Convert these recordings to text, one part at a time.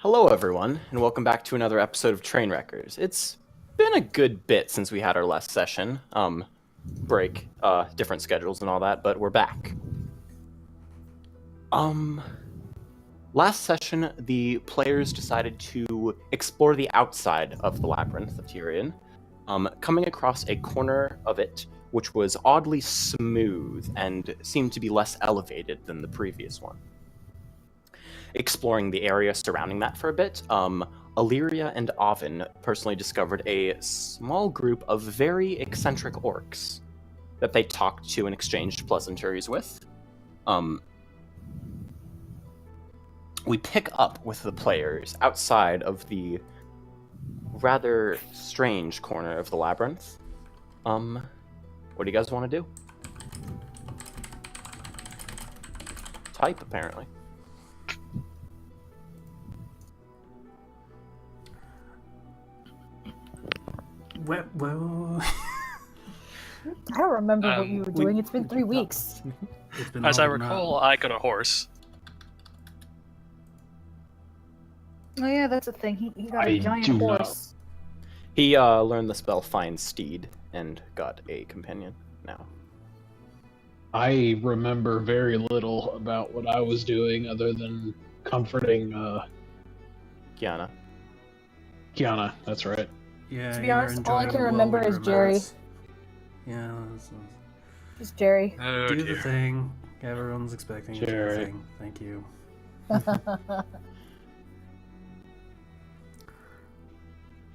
Hello, everyone, and welcome back to another episode of Trainwreckers. It's been a good bit since we had our last session. Break, different schedules and all that, but we're back. Last session, the players decided to explore the outside of the labyrinth of Tyrion, coming across a corner of it which was oddly smooth and seemed to be less elevated than the previous one. Exploring the area surrounding that for a bit, Illyria and Oven personally discovered a small group of very eccentric orcs that they talked to and exchanged pleasantries with. We pick up with the players outside of the rather strange corner of the labyrinth. What do you guys want to do? Type, apparently. Well, I don't remember what we were doing. It's been 3 weeks. As I recall, I got a horse. Oh yeah, that's a thing. He got a giant horse. He learned the spell Find Steed and got a companion now. I remember very little about what I was doing other than comforting Kiana. Kiana, that's right. Yeah, To be honest, all I can remember is Jerry. Yeah, It's Jerry. Oh, do dear. the thing. Everyone's expecting you to do the Jerry. thing. Thank you.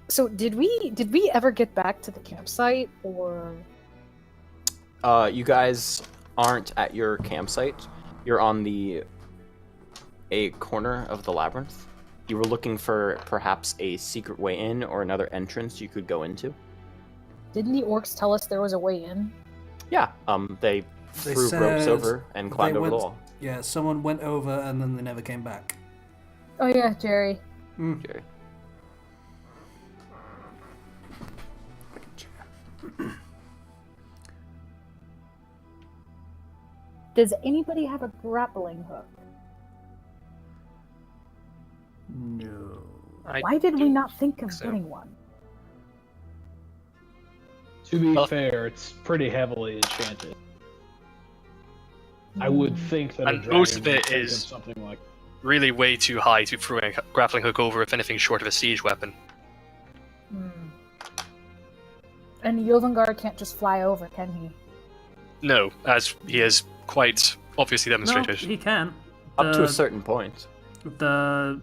So did we ever get back to the campsite, or? You guys aren't at your campsite. You're on a corner of the labyrinth. You were looking for perhaps a secret way in or another entrance you could go into. Didn't the orcs tell us there was a way in? Yeah, they threw ropes said over and climbed over the went- wall. Yeah, someone went over and then they never came back. Oh yeah, Jerry. Jerry. Does anybody have a grappling hook? No. Why did we not think of so. getting one? To be Well- fair, it's pretty heavily enchanted. I would think that a And dragon most of would it think is- something like Really way too high to be throwing a grappling hook over if anything short of a siege weapon. Hmm. And Yovengar can't just fly over, can he? No, as he has quite obviously No, demonstrated. he can. Up to a certain point. The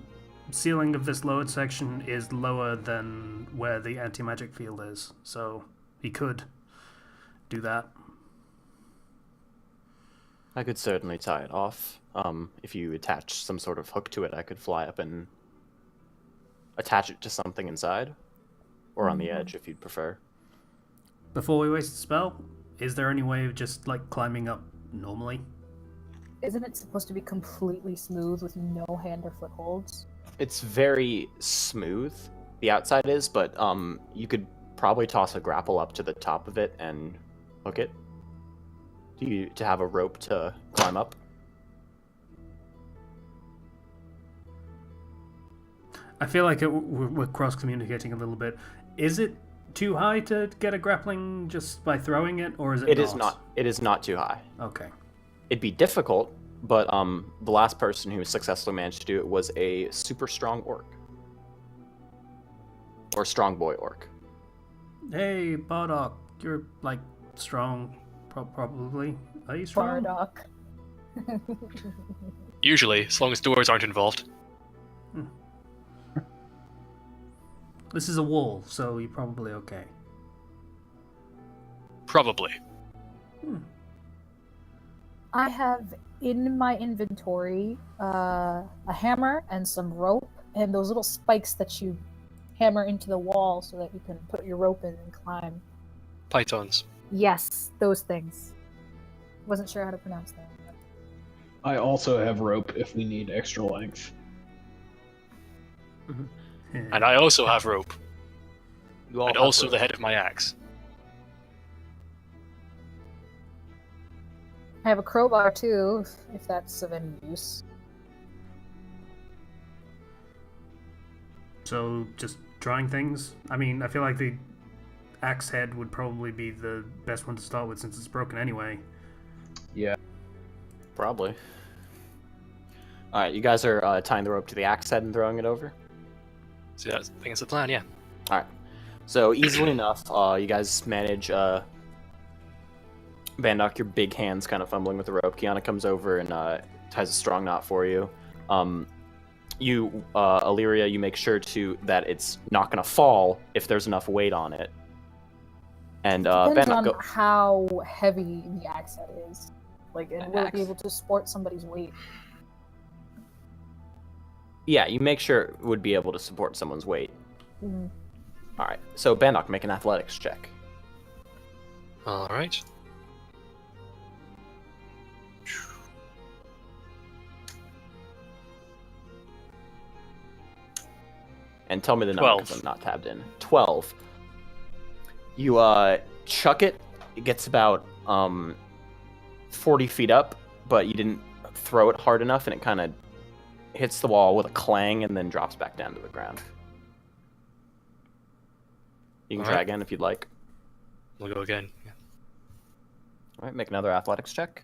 ceiling of this lowered section is lower than where the anti-magic field is, so he could do that. I could certainly tie it off. If you attach some sort of hook to it, I could fly up and attach it to something inside. Or on the edge, if you'd prefer. Before we waste a spell, is there any way of just, like, climbing up normally? Isn't it supposed to be completely smooth with no hand or footholds? It's very smooth, the outside is, but you could probably toss a grapple up to the top of it and hook it. To have a rope to climb up. I feel like we're cross-communicating a little bit. Is it too high to get a grappling just by throwing it, or is it It is not. It is not too high. Okay. It'd be difficult, but the last person who successfully managed to do it was a super strong orc. Or strong boy orc. Hey, Bardock, you're, like, strong, probably. Are you strong? Bardock. Usually, as long as doors aren't involved. This is a wall, so you're probably okay. Probably. I have in my inventory a hammer and some rope and those little spikes that you hammer into the wall so that you can put your rope in and climb. Pythons. Yes, those things. Wasn't sure how to pronounce that. I also have rope if we need extra length. And I also have rope. You all And have also rope. the head of my axe. I have a crowbar too, if that's of any use. So just trying things. I mean, I feel like the axe head would probably be the best one to start with since it's broken anyway. Yeah. Probably. Alright, you guys are tying the rope to the axe head and throwing it over? So I think it's the plan, yeah. Alright. So, easily enough, you guys manage, Bandok, your big hands kind of fumbling with the rope. Kiana comes over and ties a strong knot for you. Illyria, you make sure that it's not going to fall if there's enough weight on it. And Depends Bandok, on how heavy the axe head is. Like, it will axe- be able to support somebody's weight. yeah, you make sure it would be able to support someone's weight. Mm. Alright, so Bandok, make an athletics check. Alright. And tell me the number 12. because I'm not tabbed in. 12. You chuck it. It gets about 40 feet up, but you didn't throw it hard enough, and it kind of hits the wall with a clang and then drops back down to the ground. You can try Alright. again if you'd like. We'll go again. Yeah. All right, make another athletics check.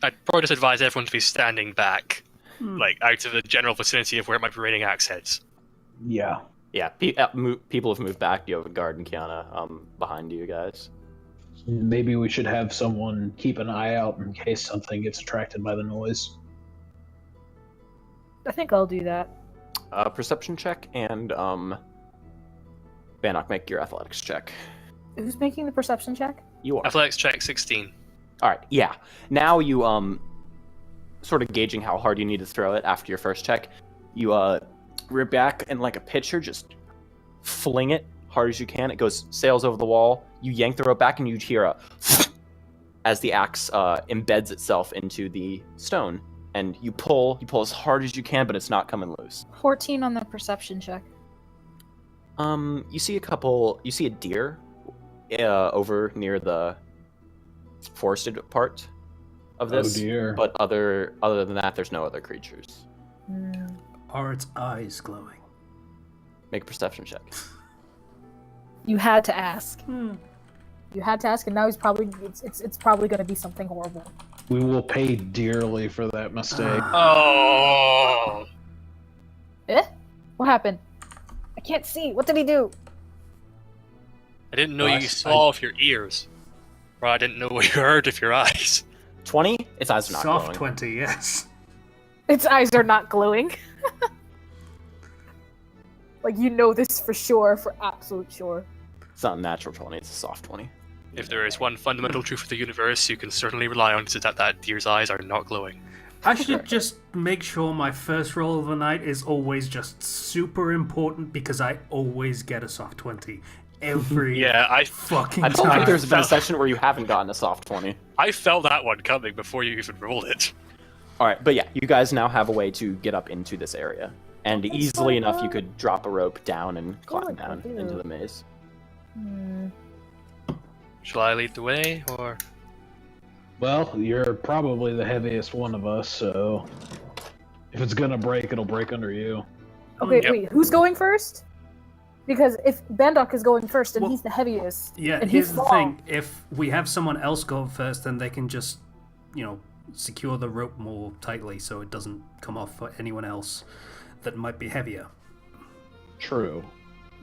I'd probably just advise everyone to be standing back, like out of the general vicinity of where it might be raining axe heads. Yeah. Yeah, people have moved back. You have a guard and Kiana behind you guys. Maybe we should have someone keep an eye out in case something gets attracted by the noise. I think I'll do that. Perception check and Bannock, make your athletics check. Who's making the perception check? You are. Athletics check 16. All right, yeah. Now you sort of gauging how hard you need to throw it after your first check. You rip back and like a pitcher, just fling it hard as you can. It sails over the wall. You yank the rope back and you hear a as the axe embeds itself into the stone. And you pull as hard as you can, but it's not coming loose. 14 on the perception check. You see a deer over near the forested part of this. Oh dear. But other than that, there's no other creatures. Mm. Are its eyes glowing? Make a perception check. You had to ask. You had to ask, and now it's probably going to be something horrible. We will pay dearly for that mistake. Oh! Eh? What happened? I can't see. What did he do? I didn't know Well, you saw with your ears. Or I didn't know what you heard with your eyes. 20? Its eyes are not Soft glowing. 20, yes. Its eyes are not glowing. Like, you know this for sure, for absolute sure. It's not a natural 20, it's a soft 20. If there is one fundamental truth of the universe you can certainly rely on, is that deer's eyes are not glowing. I should just make sure my first roll of the night is always just super important because I always get a soft 20. Every Yeah, I fucking I don't time. think there's been a session where you haven't gotten a soft 20. felt that one coming before you even rolled it. Alright, but yeah, you guys now have a way to get up into this area. And That's easily so enough, you good. could drop a rope down and climb like down I do. into the maze. Hmm. Shall I lead the way, or...? Well, you're probably the heaviest one of us, so if it's gonna break, it'll break under you. Okay, Yep. wait, who's going first? Because if Bandok is going first and Well, he's the heaviest, Yeah, and here's he's the long, thing. If we have someone else go first, then they can just, secure the rope more tightly so it doesn't come off for anyone else that might be heavier. True.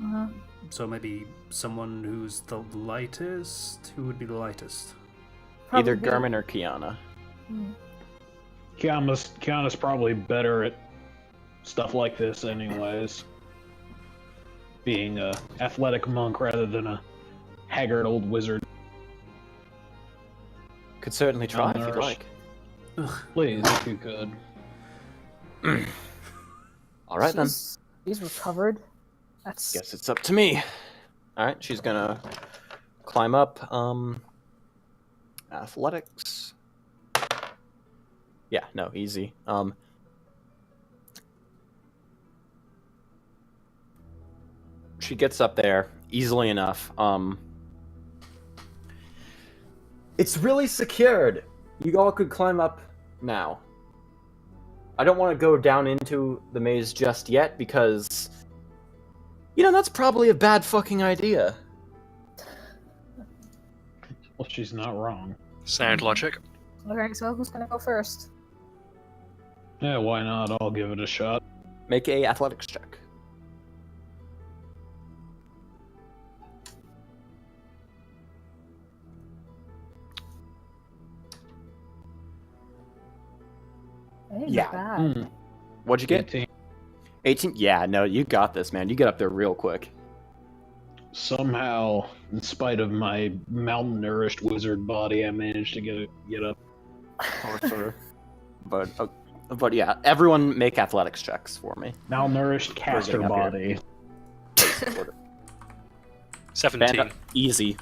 Uh-huh. So maybe someone who's the lightest? Who would be the lightest? Either Probably- Garmin or Kiana. Hmm. Kiana's probably better at stuff like this anyways. Being a athletic monk rather than a haggard old wizard. Could certainly try if you'd Malnourished. like. Please, if you could. Alright then. She's recovered. That's Guess it's up to me. Alright, she's gonna climb up. Athletics. Yeah, no, easy. She gets up there easily enough. It's really secured. You all could climb up now. I don't want to go down into the maze just yet because, that's probably a bad fucking idea. Well, she's not wrong. Sound logic. Okay, so who's gonna go first? Yeah, why not? I'll give it a shot. Make a athletics check. Ain't Yeah. bad. What'd you get? 18. 18? Yeah, no, you got this, man. You get up there real quick. Somehow, in spite of my malnourished wizard body, I managed to get up. But yeah, everyone make athletics checks for me. Malnourished caster getting up body. 17. Easy.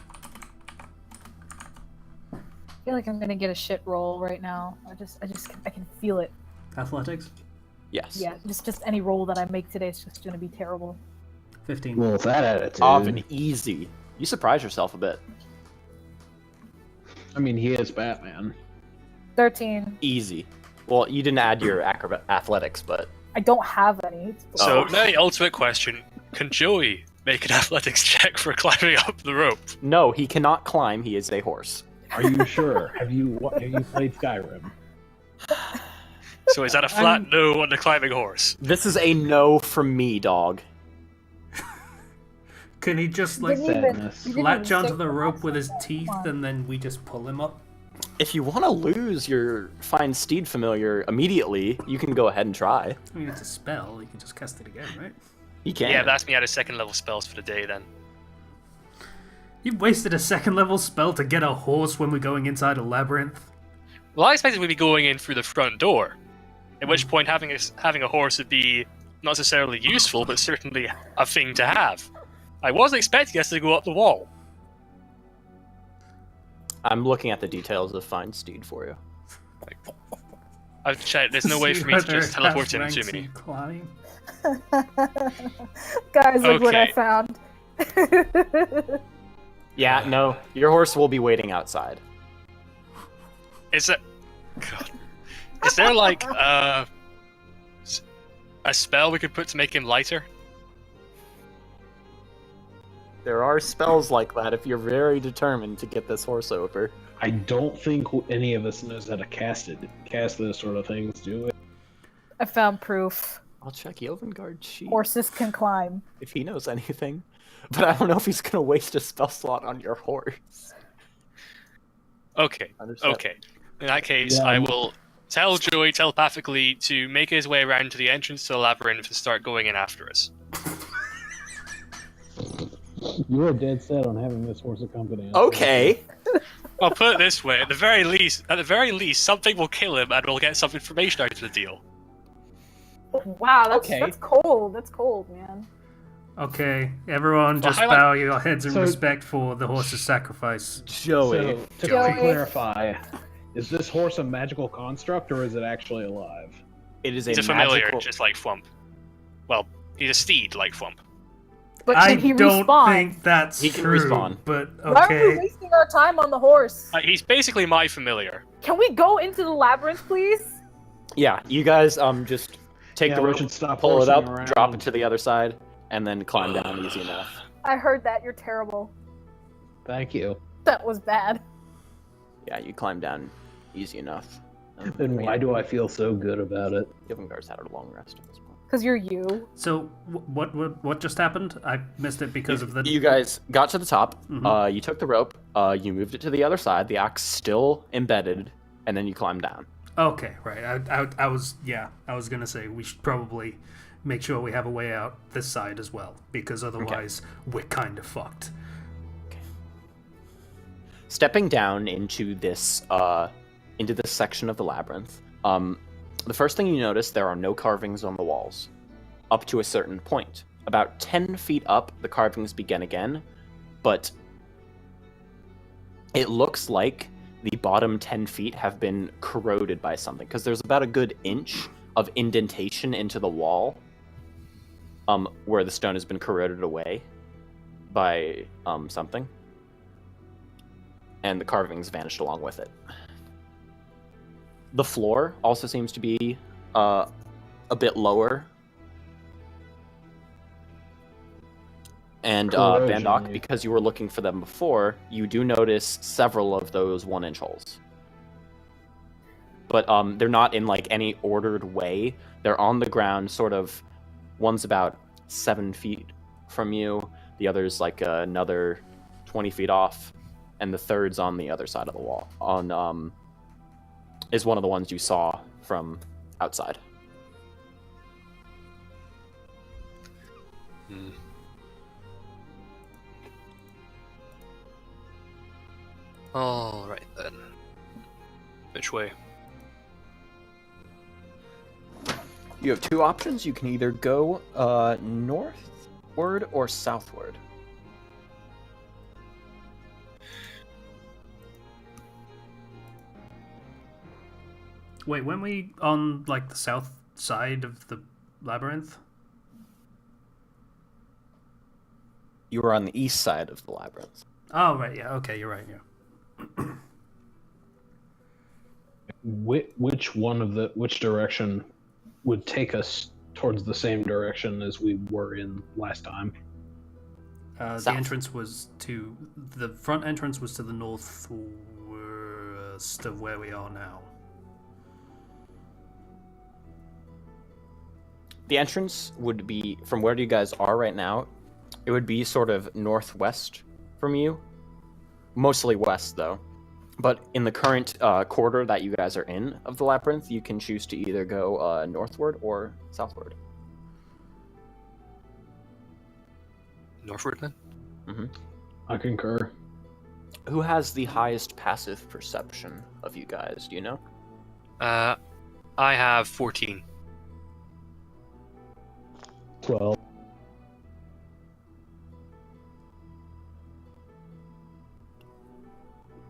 I feel like I'm gonna get a shit roll right now. I can feel it. Athletics? Yes. Yeah, just any roll that I make today is just gonna be terrible. 15. Well, with that attitude, Oven, easy. You surprise yourself a bit. I mean, he is Batman. 13. Easy. Well, you didn't add your athletics, but I don't have any. So now the ultimate question: can Joey make an athletics check for climbing up the rope? no, he cannot climb. He is a horse. Are you sure? Have you played Skyrim? So is that a flat no on the climbing horse? This is a no from me, dog. Can he just, You didn't latch even onto say the rope with his that. teeth Come on. and then we just pull him up? If you want to lose your fine steed familiar immediately, you can go ahead and try. I mean, it's a spell. You can just cast it again, right? You can. Yeah, that's me out of second level spells for the day then. You wasted a second level spell to get a horse when we're going inside a labyrinth. Well, I expected we'd be going in through the front door. At which point, having a horse would be not necessarily useful, but certainly a thing to have. I wasn't expecting us to go up the wall. I'm looking at the details of Fine Steed for you. I've checked. There's no way for me to just teleport him to me. Climb. Guys, look what I Okay. found. Yeah, no, your horse will be waiting outside. Is it? God. Is there like a spell we could put to make him lighter? There are spells like that if you're very determined to get this horse over. I don't think any of us knows how to cast those sort of things, do we? I found proof. I'll check Yovengard's sheet Horses can climb. if he knows anything. But I don't know if he's gonna waste a spell slot on your horse. Okay. Understand? Okay. In that case, Yeah, I will tell Joey telepathically to make his way around to the entrance to the labyrinth and start going in after us. You're dead set on having this horse accompany us. Okay. I'll put it this way: at the very least, something will kill him, and we'll get some information out of the deal. Wow, Okay. that's cold. That's cold, man. Okay, everyone just highlight- bow your heads in So- respect for the horse's sacrifice. Joey. So, to Joey. clarify, is this horse a magical construct or is it actually alive? It is He's a a familiar, magical... just like Flump. Well, he's a steed like Flump. But I can he don't respawn? think that's He can true, respawn. but Why are we okay. wasting our time on the horse? He's basically my familiar. Can we go into the labyrinth, please? Yeah, you guys just take Yeah, the we rope, should stop pull it horsing up, around. drop it to the other side, and then climb down easy enough. I heard that. You're terrible. Thank you. That was bad. Yeah, you climb down easy enough. Then why do I feel so good about it? Yovengard's had a long rest at this point. Because you're you. So what just happened? I missed it because of the. You guys got to the top. Mhm. You took the rope. You moved it to the other side. The axe still embedded, and then you climbed down. Okay, right. I was gonna say we should probably make sure we have a way out this side as well, because otherwise we're kind of fucked. Stepping down into this section of the labyrinth, the first thing you notice, there are no carvings on the walls. Up to a certain point. About 10 feet up, the carvings begin again, but it looks like the bottom 10 feet have been corroded by something, because there's about a good inch of indentation into the wall, where the stone has been corroded away by something. And the carvings vanished along with it. The floor also seems to be a bit lower. And Corrosion, Bandok, yeah. because you were looking for them before, you do notice several of those 1-inch holes. But they're not in like any ordered way. They're on the ground, sort of. One's about 7 feet from you. The other's like another 20 feet off, and the third's on the other side of the wall. Is one of the ones you saw from outside. Hmm. All right then. Which way? You have two options. You can either go northward or southward. Wait, weren't we on like the south side of the labyrinth? You were on the east side of the labyrinth. Oh right, yeah. Okay, you're right. Yeah. Which direction would take us towards the same direction as we were in last time? The South. entrance was to the front entrance was to the northwest of where we are now. The entrance would be from where you guys are right now. It would be sort of northwest from you. Mostly west, though. But in the current quarter that you guys are in of the labyrinth, you can choose to either go northward or southward. Northward then? Mm-hmm. I concur. Who has the highest passive perception of you guys? Do you know? I have 14. 12.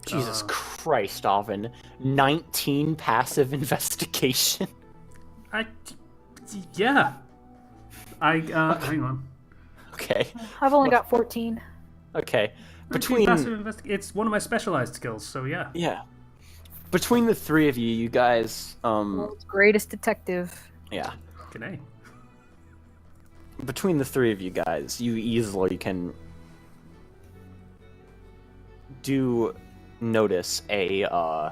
Jesus Christ, Alvin. 19 passive investigation. Yeah. Hang on. Okay. I've only got 14. Okay. It's one of my specialized skills, so yeah. Yeah. Between the three of you, you guys, World's greatest detective. yeah. G'day. Between the three of you guys, you easily can do notice a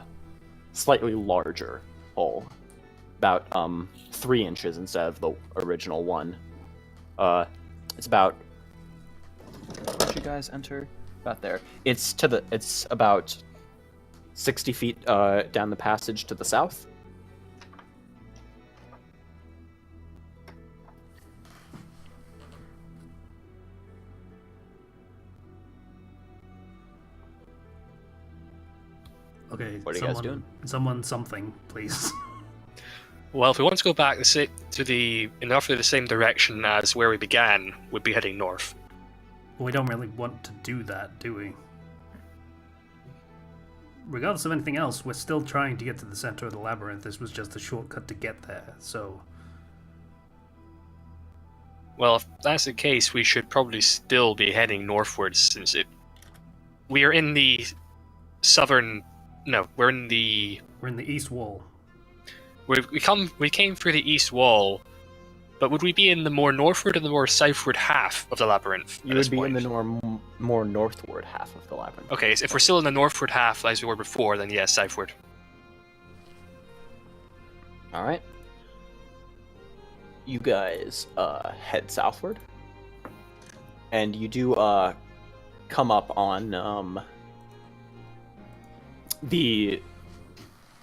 slightly larger hole, about 3 inches instead of the original one. It's about. Where did you guys enter? About there. It's about 60 feet down the passage to the south. Okay. What are you guys doing? Someone, something, please. Well, if we want to go back in roughly the same direction as where we began, we'd be heading north. We don't really want to do that, do we? Regardless of anything else, we're still trying to get to the center of the labyrinth. This was just a shortcut to get there, so... Well, if that's the case, we should probably still be heading northwards, since we are in the southern... No, we're in the... We're in the east wall. We came through the east wall, but would we be in the more northward or the more southward half of the labyrinth? You would be in the more northward half of the labyrinth. Okay, so if we're still in the northward half as we were before, then yes, southward. All right. You guys head southward, and you do come up on the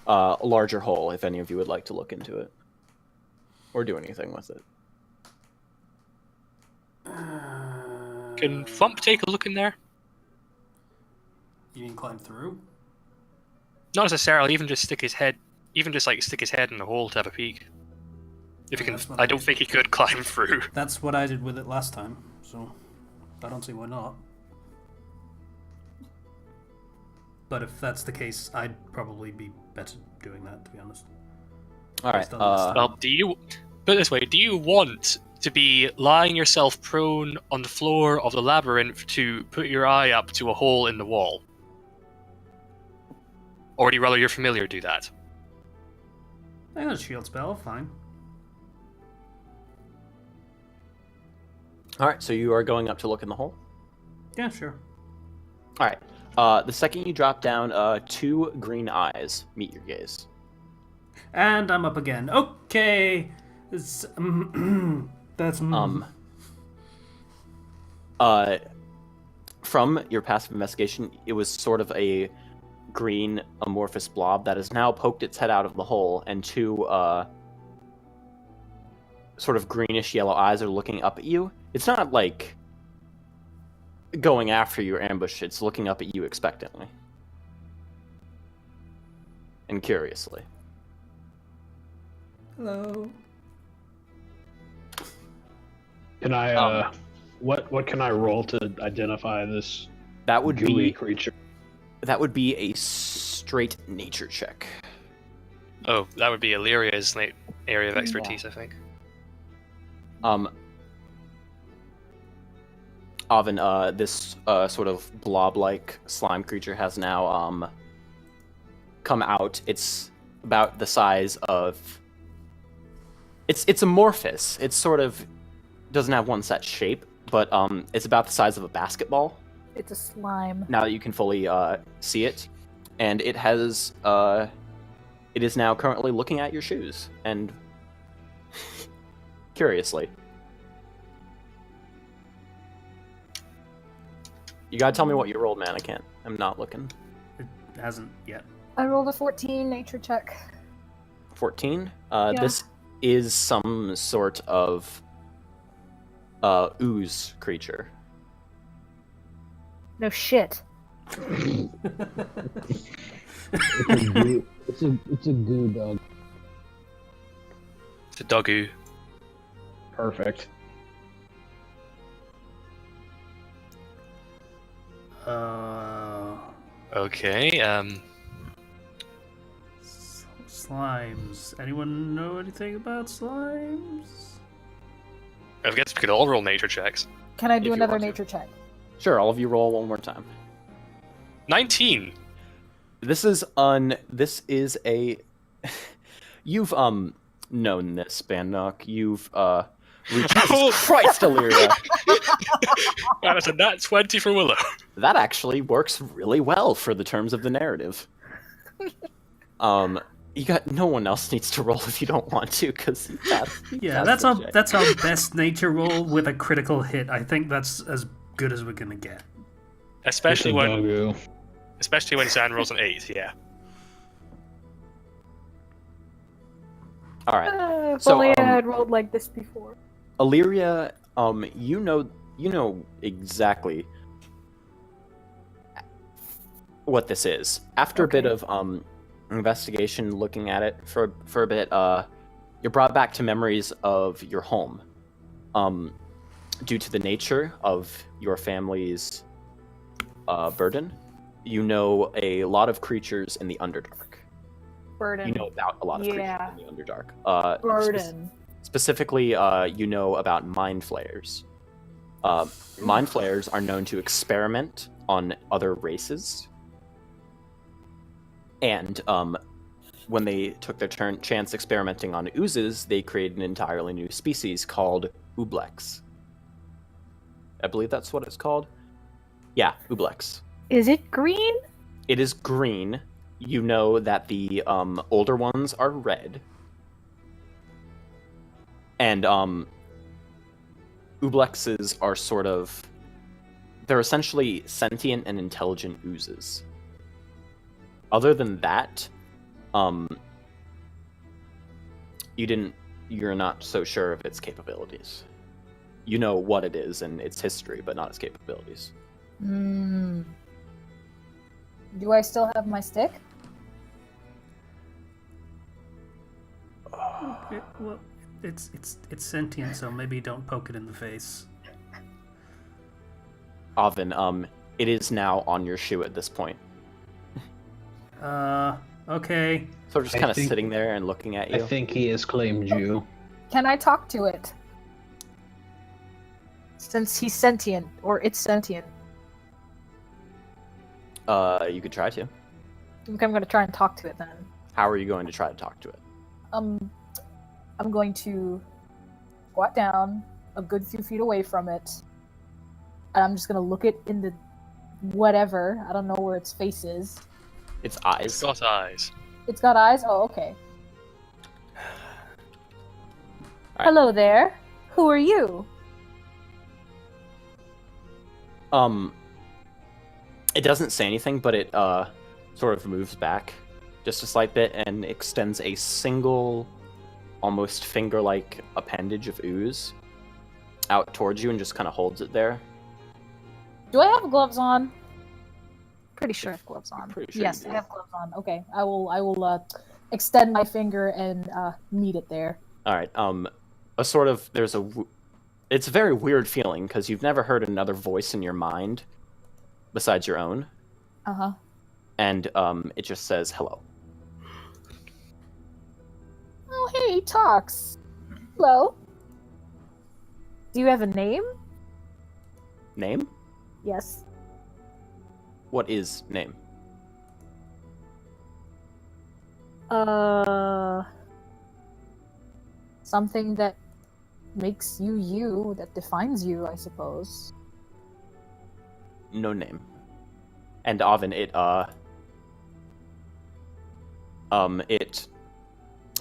larger hole. If any of you would like to look into it or do anything with it. Can Thump take a look in there? You can climb through? Not necessarily. Even just stick his head in the hole to have a peek. If he can, That's what I don't think he could climb through. That's what I did with it last time, so I don't see why not. But if that's the case, I'd probably be better doing that, to be honest. All right. Based on this. Well, put it this way, do you want to be lying yourself prone on the floor of the labyrinth to put your eye up to a hole in the wall? Or would you rather your familiar do that? I got a shield spell, fine. All right, so you are going up to look in the hole. Yeah, sure. All right. The second you drop down, 2 green eyes meet your gaze. And I'm up again. Okay. It's, that's From your passive investigation, it was sort of a green amorphous blob that has now poked its head out of the hole, and 2 sort of greenish yellow eyes are looking up at you. It's not like going after you or ambush, it's looking up at you expectantly and curiously. Hello. Can I what can I roll to identify this That would gooey be creature? That would be a straight nature check. Oh, that would be Illyria's area of expertise, I think. Oven, this sort of blob-like slime creature has now come out. It's about the size of... It's amorphous. It's sort of doesn't have one set shape, but it's about the size of a basketball. It's a slime. Now that you can fully see it, and it has it is now currently looking at your shoes and curiously. You gotta tell me what you rolled, man. I can't. I'm not looking. It hasn't yet. I rolled a 14 nature check. 14. Yeah. This is some sort of ooze creature. No shit. It's a goo dog. It's a doggo. Perfect. Okay, Slimes. Anyone know anything about slimes? I guess we could all roll nature checks. Can I If do you another want to. nature check? Sure, all of you roll one more time. 19! This is a you've known this, Bandnock. You've Jesus Christ, Illyria. Wow, that's a nat 20 for Willow. That actually works really well for the terms of the narrative. You got no one else needs to roll if you don't want to, because Yeah, that's our best nature roll with a critical hit. I think that's as good as we're gonna get. Especially It's a when doggo. Zan rolls an 8, yeah. All right. If So, only I had rolled like this before. Illyria, you know exactly what this is. After a bit Okay. of investigation, looking at it for a bit, you're brought back to memories of your home. Due to the nature of your family's burden, you know a lot of creatures in the Underdark. Burden. You know about a lot of Yeah. creatures in the Underdark. Burden. Specifically, you know about mind flayers. Mind flayers are known to experiment on other races. And when they took their chance experimenting on oozes, they created an entirely new species called Ublex. I believe that's what it's called. Yeah, Ublex. Is it green? It is green. You know that the older ones are red. And Ublexes are they're essentially sentient and intelligent oozes. Other than that, you're not so sure of its capabilities. You know what it is and its history, but not its capabilities. Do I still have my stick? Okay, well, it's sentient, so maybe don't poke it in the face. Oven, it is now on your shoe at this point. Okay. So just I kind of think- sitting there and looking at you. I think he has claimed you. Can I talk to it? Since he's sentient, or it's sentient. You could try to. I think I'm gonna try and talk to it then. How are you going to try to talk to it? I'm going to squat down a good few feet away from it, and I'm just gonna look it in the whatever. I don't know where its face is. Its eyes. It's got eyes. It's got eyes? Oh, okay. Right. Hello there. Who are you? It doesn't say anything, but it sort of moves back just a slight bit and extends a single, almost finger-like appendage of ooze out towards you and just kind of holds it there. Do I have gloves on? Pretty sure I have gloves on. Pretty sure Yes, you I do. have gloves on. Okay, I will extend my finger and meet it there. All right. It's a very weird feeling because you've never heard another voice in your mind besides your own, Uh-huh. and it just says hello. Oh, hey, Tox. Hello. Do you have a name? Name? Yes. What is name? Something that makes you you, that defines you, I suppose. No name. And Oven, it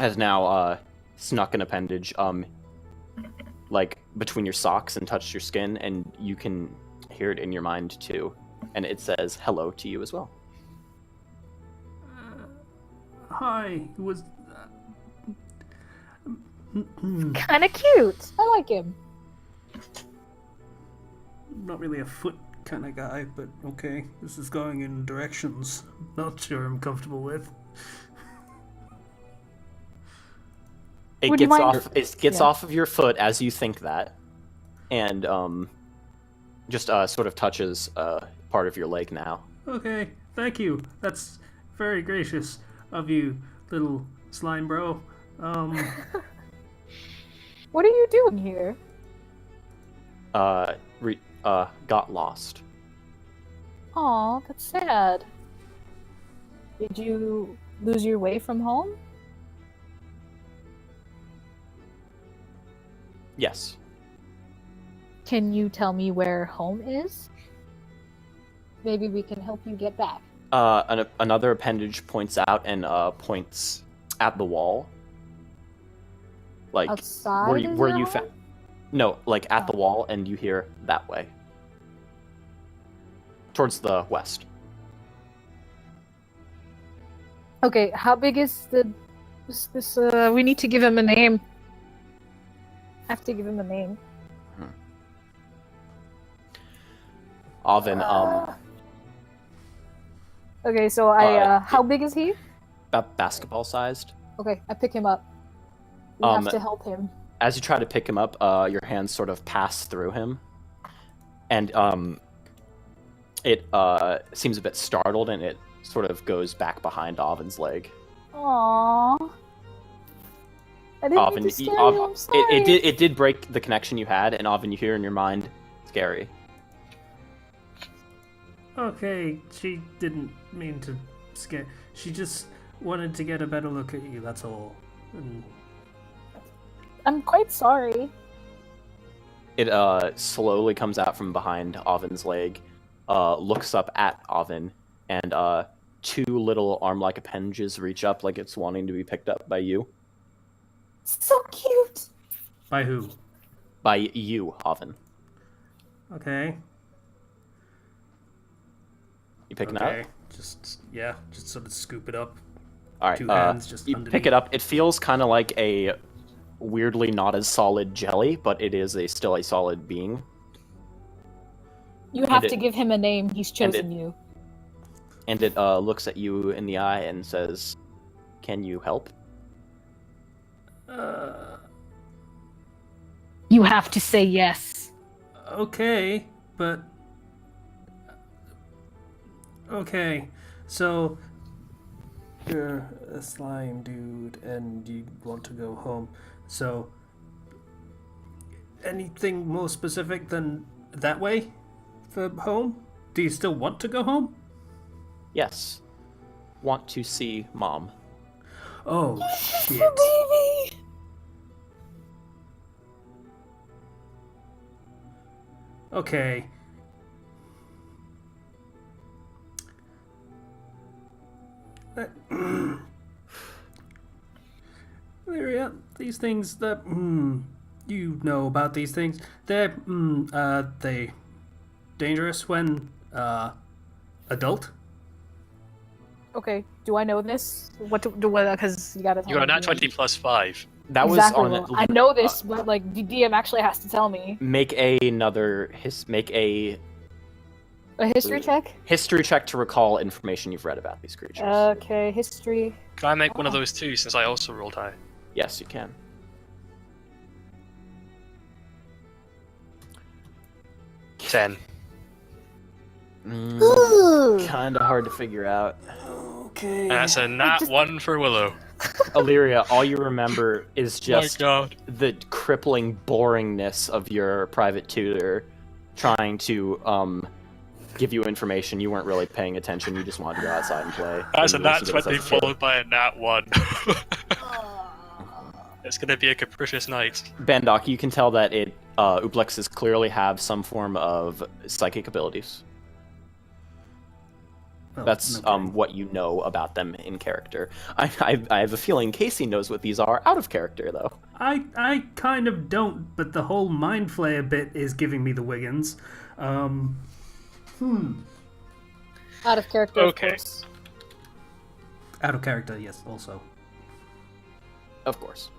has now snuck an appendage like between your socks and touched your skin, and you can hear it in your mind too, and it says hello to you as well. Hi, it was. Kind of cute. I like him. Not really a foot kind of guy, but okay. This is going in directions not sure I'm comfortable with. It Would you gets mind- off. It gets Yeah. off of your foot as you think that, and just sort of touches part of your leg now. Okay, thank you. That's very gracious of you, little slime bro. What are you doing here? Got lost. Aw, that's sad. Did you lose your way from home? Yes. Can you tell me where home is? Maybe we can help you get back. Another appendage points out and points at the wall. Like Outside where is you your found. home? No, like at the Oh. wall, and you hear that way. Towards the west. Okay, how big is this? We need to give him a name. Have to give him a name. Oven, Okay, so how big is he? about basketball sized. Okay, I pick him up. We have to help him. As you try to pick him up, your hands sort of pass through him, and it seems a bit startled, and it sort of goes back behind Oven's leg. Aww. I didn't Oven, mean to scare you, I'm sorry. it did break the connection you had, and Oven, you hear in your mind, scary. Okay, she didn't mean to scare. She just wanted to get a better look at you, that's all. And I'm quite sorry. It slowly comes out from behind Oven's leg, looks up at Oven, and two little arm-like appendages reach up like it's wanting to be picked up by you. So cute. by who? By you, Oven. Okay. You picking it Okay. up? Just sort of scoop it up. All right. Two hands just you underneath. pick it up. It feels kind of like a weirdly not as solid jelly, but it is still a solid being. You have And to it- give him a name. He's and chosen you. And it looks at you in the eye and says, "Can you help?" You have to say yes. Okay, but okay. So you're a slime dude and you want to go home. So anything more specific than that way for home? Do you still want to go home? Yes. Want to see Mom. Oh, shit. Baby! Okay. Lyria, these things that you know about these things, they're they dangerous when adult. Okay, do I know this? What do what? Because you gotta tell You got me. a nat 20 plus 5. That Exactly. was Well, on. I know this, but like the DM actually has to tell me. Make a A history check. history check to recall information you've read about these creatures. Okay, history. Can I make one of those too, since I also rolled high? Yes, you can. Ten. Kind of hard to figure out. Okay. And that's a nat 1 for Willow. Illyria, all you remember is My just god. the crippling boringness of your private tutor trying to give you information. You weren't really paying attention. You just wanted to go outside and play. That's a And nat listen to this 20 as a kid. followed by a nat 1. It's gonna be a capricious night. Bandok, you can tell that Uplexes clearly have some form of psychic abilities. Oh, That's okay. what you know about them in character. I have a feeling Casey knows what these are out of character, though. I kind of don't, but the whole mind flayer bit is giving me the Wiggins. Out of character, Okay. of course. Out of character, yes, also. Of course.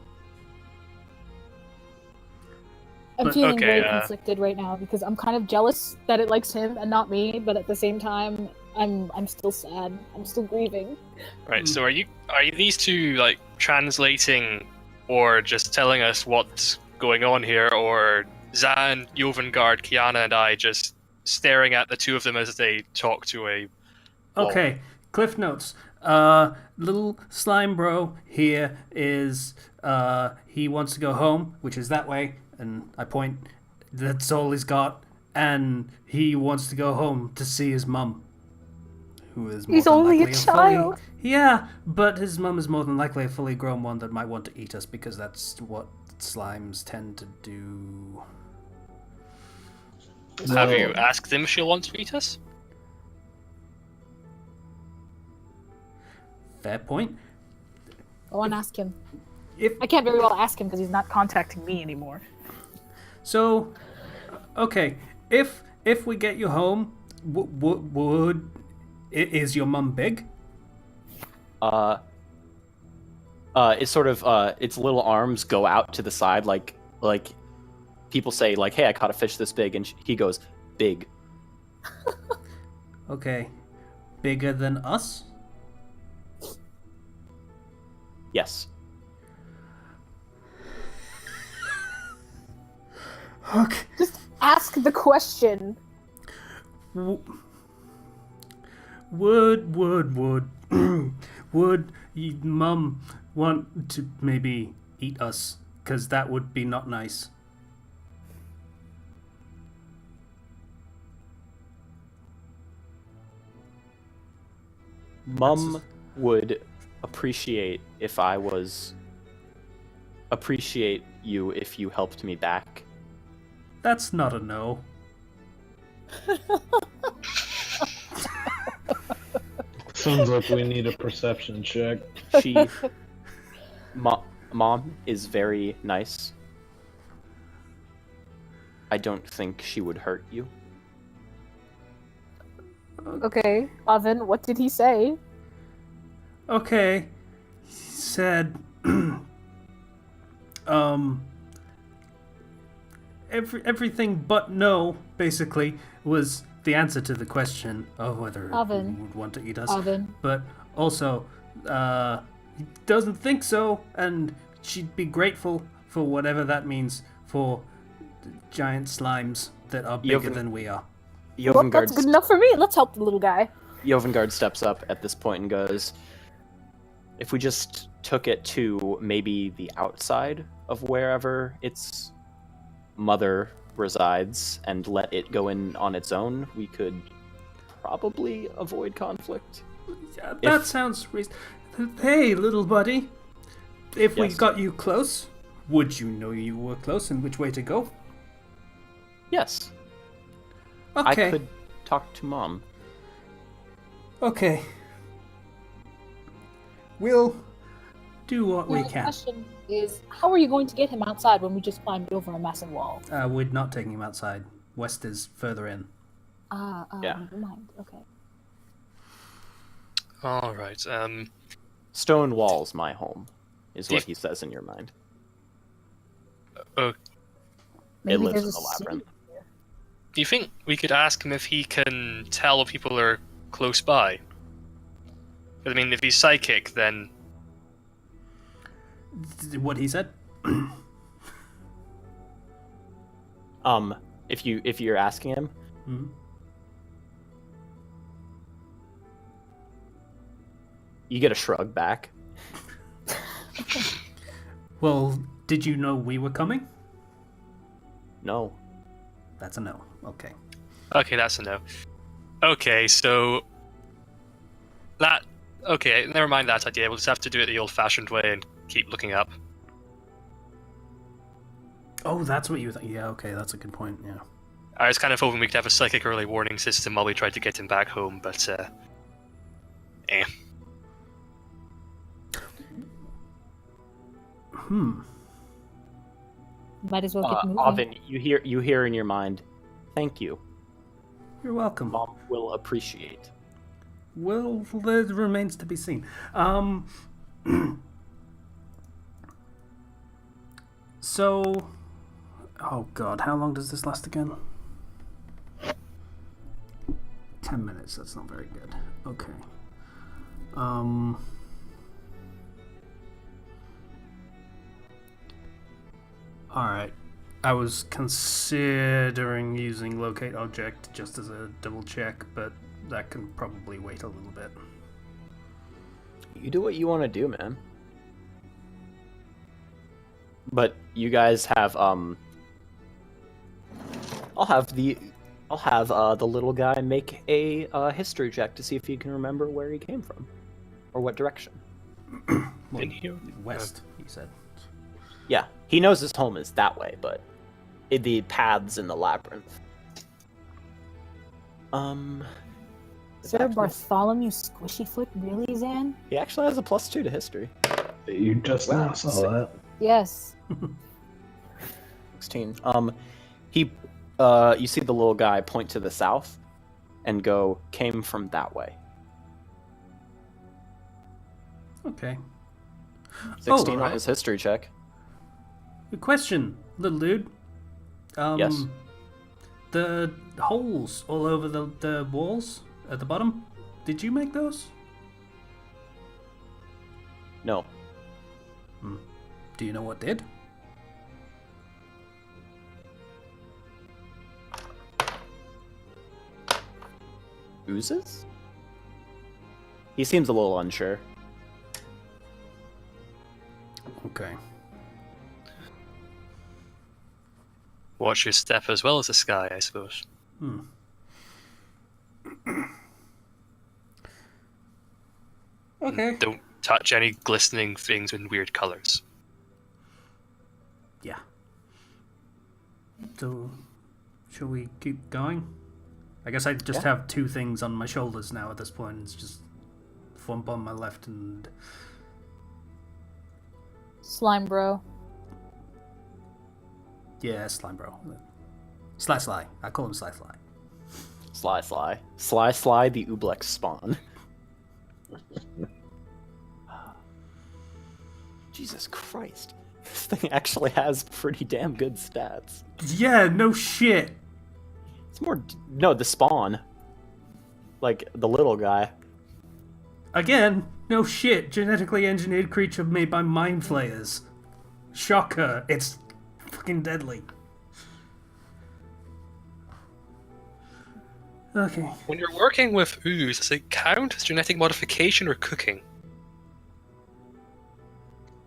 I'm But- feeling okay, very conflicted right now because I'm kind of jealous that it likes him and not me, but at the same time, I'm still sad. I'm still grieving. Right, so are you these two like translating or just telling us what's going on here, or Zan, Jovengard, Kiana, and I just staring at the two of them as they talk to a wall? Okay, Cliff Notes. Little slime bro here is, he wants to go home, which is that way, and I point, that's all he's got, and he wants to go home to see his mum, who is more He's than only a likely child. Yeah, but his mum is more than likely a fully grown one that might want to eat us, because that's what slimes tend to do. Have you asked them if she'll want to eat us? Fair point. I want to ask him. If I can't very well ask him because he's not contacting me anymore. So, okay, if we get you home, is your mum big? It's sort of its little arms go out to the side, like people say, like, "Hey, I caught a fish this big," and he goes, "Big." Okay, bigger than us? Yes. Okay. Just ask the question. Would would your mum want to maybe eat us? Because that would be not nice. Mum would appreciate you if you helped me back. That's not a no. Sounds like we need a perception check. She, Mom is very nice. I don't think she would hurt you. Okay, Oven, what did he say? Okay. He said everything but no, basically, was the answer to the question of whether Oven. he would want to eat us. Oven. But also, he doesn't think so, and she'd be grateful for whatever that means for the giant slimes that are bigger Joven- than we are. Well, that's good enough for me. Let's help the little guy. Jovengard steps up at this point and goes, "If we just took it to maybe the outside of wherever its mother resides and let it go in on its own, we could probably avoid conflict." Yeah, that If- sounds reasonable. Hey, little buddy. If we Yes. got you close, would you know you were close and which way to go? Yes, Okay. I could talk to Mom. Okay. We'll do what we The can. question is, how are you going to get him outside when we just climbed over a massive wall? We're not taking him outside. West is further in. Yeah. Never mind. Okay. All right. Stone walls, my home, is Do you- what he says in your mind. Oh, Maybe it lives there's in the a city. labyrinth. do you think we could ask him if he can tell if people are close by? I mean, if he's psychic, then What he said? If you're asking him, Mhm. you get a shrug back. Well, did you know we were coming? No. That's a no. Okay. okay, that's a no. Okay, so that okay, never mind that idea. We'll just have to do it the old-fashioned way and keep looking up. Oh, that's what you think. Yeah, okay, that's a good point. Yeah. I was kind of hoping we could have a psychic early warning system while we tried to get him back home, but Might as well get moving. Oven, you hear in your mind, thank you. You're welcome. Mom will appreciate. Well, it remains to be seen. So, oh god, how long does this last again? 10 minutes, that's not very good. Okay. Alright. I was considering using locate object just as a double check, but that can probably wait a little bit. You do what you want to do, man. But you guys have I'll have the little guy make a history check to see if he can remember where he came from, or what direction. Well, in here. west, he said. Yeah, he knows his home is that way, but the paths in the labyrinth. Sir Bartholomew Squishyfoot, really, Zan? He actually has a +2 to history. You just now saw that. Yes. 16. You see the little guy point to the south and go, came from that way. Okay. 16 on alright. his history check. Good question, little dude. Yes. The holes all over the walls at the bottom, did you make those? No. Do you know what did? Oozes? He seems a little unsure. Okay. Watch your step as well as the sky, I suppose. Okay. Don't touch any glistening things in weird colors. Yeah. So, shall we keep going? I guess I just have two things on my shoulders now at this point. It's just thump on my left and... Slime bro. Yeah, Slime Bro. Sly. I call him Sly. Sly, the Ublex spawn. Jesus Christ. This thing actually has pretty damn good stats. Yeah, no shit. It's more... No, the spawn. Like, the little guy. Again, no shit. Genetically engineered creature made by mind flayers. Shocker. It's fucking deadly. Okay. When you're working with ooze, does it count as genetic modification or cooking?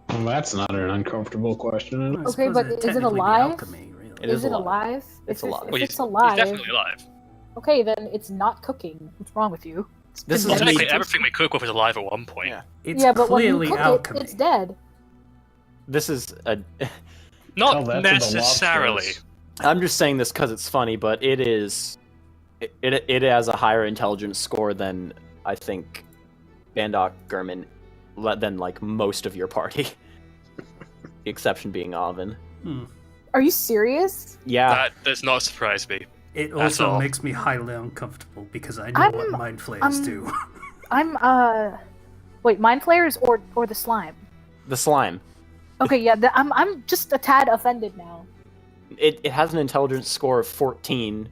Well, that's not an uncomfortable question. I Okay, suppose but it'd is it technically be alive? alchemy, really. It Is it alive. alive? It's if alive. If Well, it's he's alive, definitely alive. okay, then it's not cooking. What's wrong with you? This is Technically, me. everything we cook with was alive at one point. Yeah. It's yeah, but when you clearly cook alchemy. it, it's dead. This is a. Not Tell that to the necessarily. lobsters. I'm just saying this because it's funny, but it is. It has a higher intelligence score than I think Bandok Gurman, than like most of your party. The exception being Alvin. Are you serious? Yeah. That does not surprise me. It That's also all. makes me highly uncomfortable because I know what mind flayers do. I'm wait, mind flayers or the slime? The slime. Okay, yeah, I'm just a tad offended now. It has an intelligence score of 14. Hey,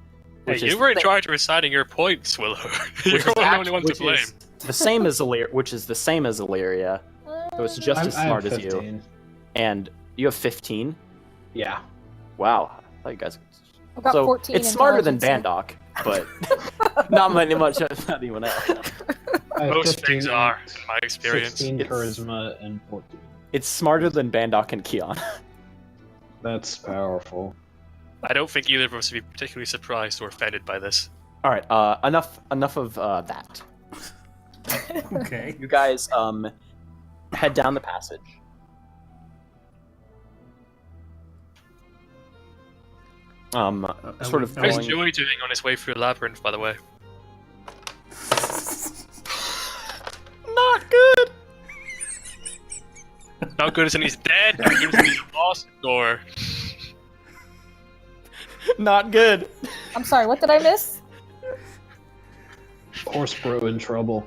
Which you is were in the- charge of reciting your points, Willow. which You're is the act- only one to which blame. is the same as which is the same as Illyria. So it's just as I have smart as you. 15. And you have 15. Yeah. Wow. I thought you guys. I've got So 14 it's smarter than intelligence. Bandok, but not much of anyone else. I have Most 15, things are, in my experience. 16 It's- charisma and 14. It's smarter than Bandok and Keon. That's powerful. I don't think either of us would be particularly surprised or offended by this. All right. Enough of that. Okay. You guys head down the passage. Sort of Are we- How's going. Joey doing on his way through Labyrinth, by the way? Not good. Not good as in he's dead, not good as in he's lost, or... Not good. I'm sorry, what did I miss? Horse bro in trouble.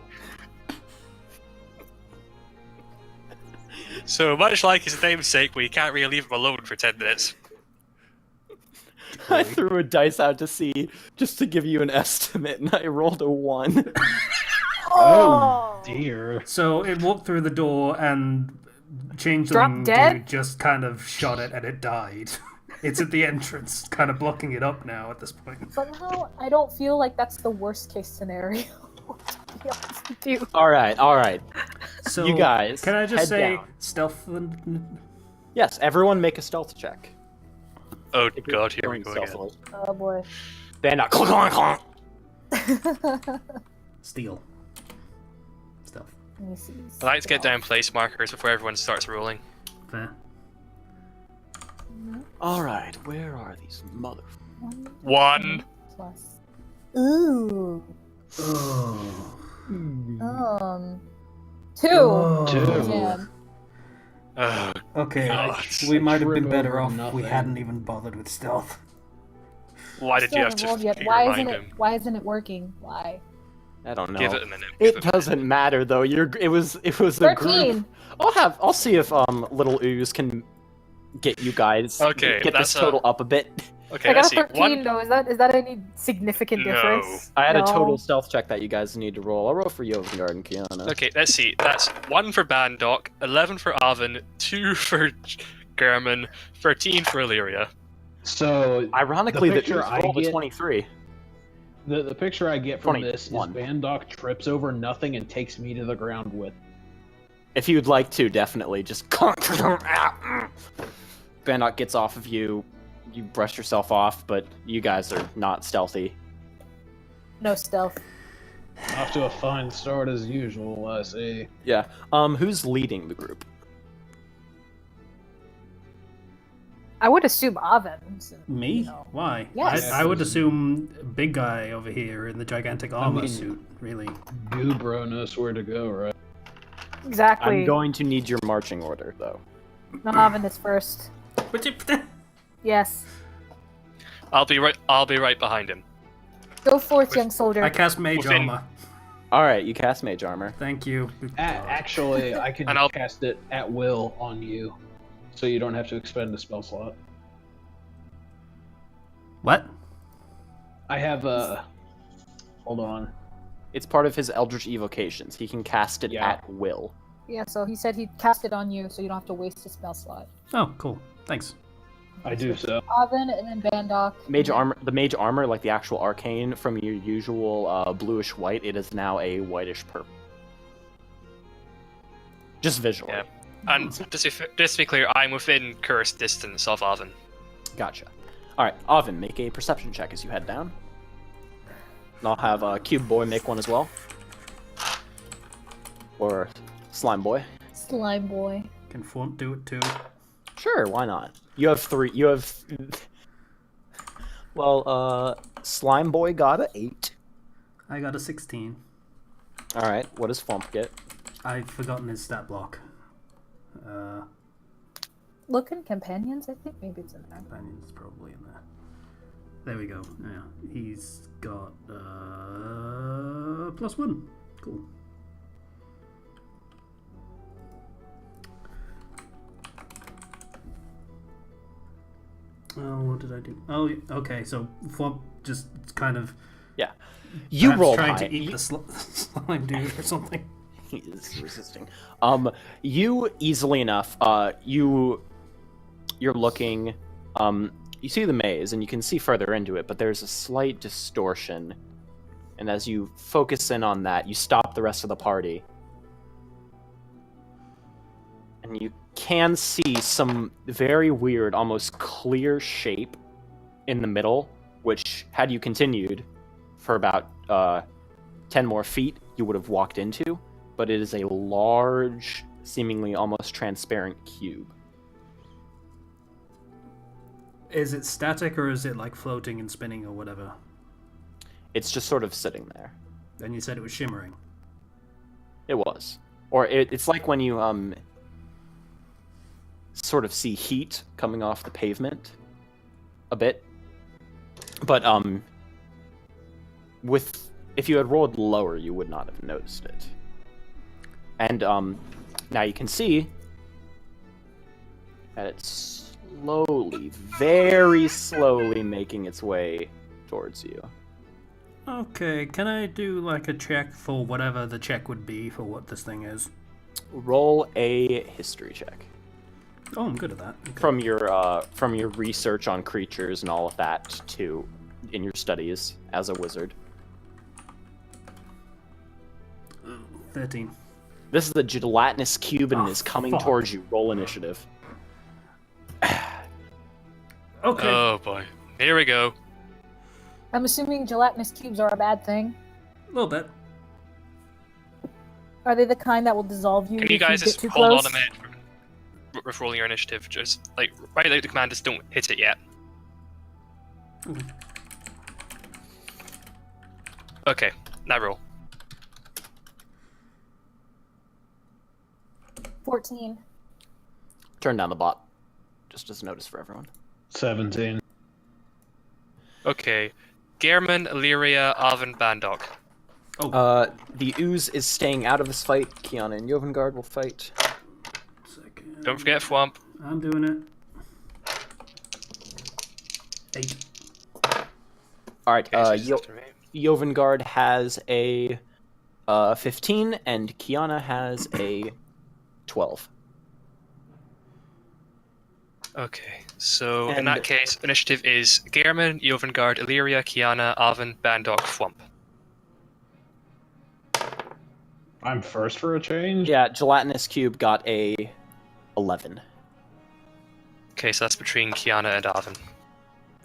So, much like his namesake, we can't really leave him alone for 10 minutes. I threw a dice out to see, just to give you an estimate, and I rolled a 1. Oh dear. So it walked through the door and Changeling Drop dead? dude just kind of shot it and it died. It's at the entrance, kind of blocking it up now at this point. Somehow, I don't feel like that's the worst case scenario. To be honest with you. All right. So You guys, can I just head say down. stealth and Yes, everyone make a stealth check. Oh If you're god, here we going go again. stealthily. Oh boy. Bandok. steal? Stealth. Let me see. I like to get down place markers before everyone starts rolling. Fair. All right, where are these mother? 1. Plus. Ooh. Oh. 2. Two. Damn. Oh, Okay, God. we might have been Trip better over off if we nothing. hadn't even bothered with stealth. why did Still you have haven't to rolled yet. fucking Why remind isn't it? him? Why isn't it working? Why? I don't know. Give it a minute. give It a doesn't matter though. It was the group. 13. I'll see if little ooze can get you guys Okay, get this that's total up a bit. minute. Okay, I got let's a see. 13 One, though. Is that any significant No. difference? I had a No. total stealth check that you guys need to roll. I'll roll for Yovengard and Kiana. Okay, let's see. That's 1 for Bandok, 11 for Avin, 2 for German, 13 for Illyria. So Ironically, the the picture ooze I rolled a get- 23. the picture I get from this is 21. Bandok trips over nothing and takes me to the ground with. If you'd like to, definitely just. Bandok gets off of you. You brush yourself off, but you guys are not stealthy. No stealth. Off to a fine start as usual, I see. Yeah. Who's leading the group? I would assume Avin. Me? No. Why? Yes. I would assume big guy over here in the gigantic armor mean- suit, really. Goobro knows where to go, right? Exactly. I'm going to need your marching order, though. No, Avin is first. Yes. I'll be right behind him. Go forth, young soldier. I cast mage Within- armor. All right, you cast mage armor. Thank you. Actually, I can And I'll- cast it at will on you, so you don't have to expend a spell slot. What? I have a. Hold on. It's part of his Eldritch evocations. He can cast it Yeah. at will. Yeah, so he said he'd cast it on you, so you don't have to waste a spell slot. Oh, cool. Thanks. I do so. Avin and then Bandok. Mage armor, the mage armor, like the actual arcane, from your usual bluish white, it is now a whitish purple. Just visually. Yeah. And just to be clear, I'm within curse distance of Avin. Gotcha. All right, Avin, make a perception check as you head down. And I'll have Cube Boy make one as well. or Slime Boy? Slime boy. Can Flump do it too? Sure, why not? You have 3. You have. Well, Slime Boy got a 8. I got a 16. All right, what does Flump get? I've forgotten his stat block. Look in companions, I think maybe it's in there. Companion's probably in there. There we go. Yeah, he's got +1. Cool. Oh, what did I do? Oh, okay. So Flump just kind of Yeah, you perhaps rolled trying high. to eat the slime dude or something. He is resisting. You easily enough. You're looking. You see the maze, and you can see further into it, but there's a slight distortion. And as you focus in on that, you stop the rest of the party, and you can see some very weird, almost clear shape in the middle, which, had you continued for about 10 more feet, you would have walked into. But it is a large, seemingly almost transparent cube. Is it static or is it like floating and spinning or whatever? It's just sort of sitting there. And you said it was shimmering. It was. Or it's like when you sort of see heat coming off the pavement a bit. But if you had rolled lower, you would not have noticed it. And now you can see that it's slowly, very slowly making its way towards you. Okay, can I do like a check for whatever the check would be for what this thing is? Roll a history check. Oh, I'm good at that. Okay. From your research on creatures and all of that too, in your studies as a wizard. 13. This is the gelatinous cube and it is coming fuck. towards you. Roll initiative. Okay. Oh boy. Here we go. I'm assuming gelatinous cubes are a bad thing. A little bit. Are they the kind that will dissolve you Can if you guys get just too hold close? on a minute with rolling your initiative? Just like write out the command, just don't hit it yet. Okay, now roll. 14. Turn down the bot. Just as a notice for everyone. 17. Okay. Gehrman, Illyria, Alvin, Bandok. The ooze is staying out of this fight. Kiana and Jovengard will fight. Second. Don't forget Swamp. I'm doing it. 8. Alright, Okay, so just after me. Jovengard has a 15 and Kiana has a 12. Okay, so in And- that case, initiative is Gehrman, Jovengard, Illyria, Kiana, Alvin, Bandok, Swamp. I'm first for a change? Yeah, gelatinous cube got a 11. Okay, so that's between Kiana and Alvin.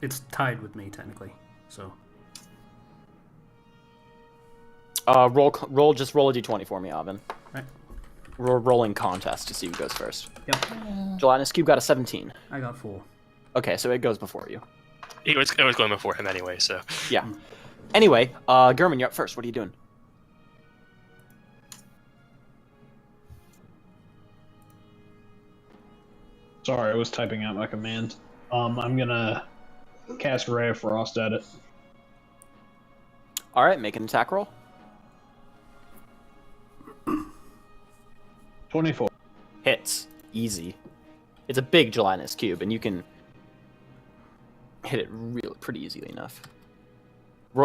It's tied with me, technically. So. Just roll a d20 for me, Avin. Right. We're rolling contest to see who goes first. Yep. Gelatinous cube got a 17. I got 4. Okay, so it goes before you. It was going before him anyway, so. Yeah. Anyway, German, you're up first. What are you doing? Sorry, I was typing out my command. I'm gonna cast Ray of Frost at it. All right, make an attack roll. 24. Hits. Easy. It's a big gelatinous cube, and you can hit it really pretty easily enough.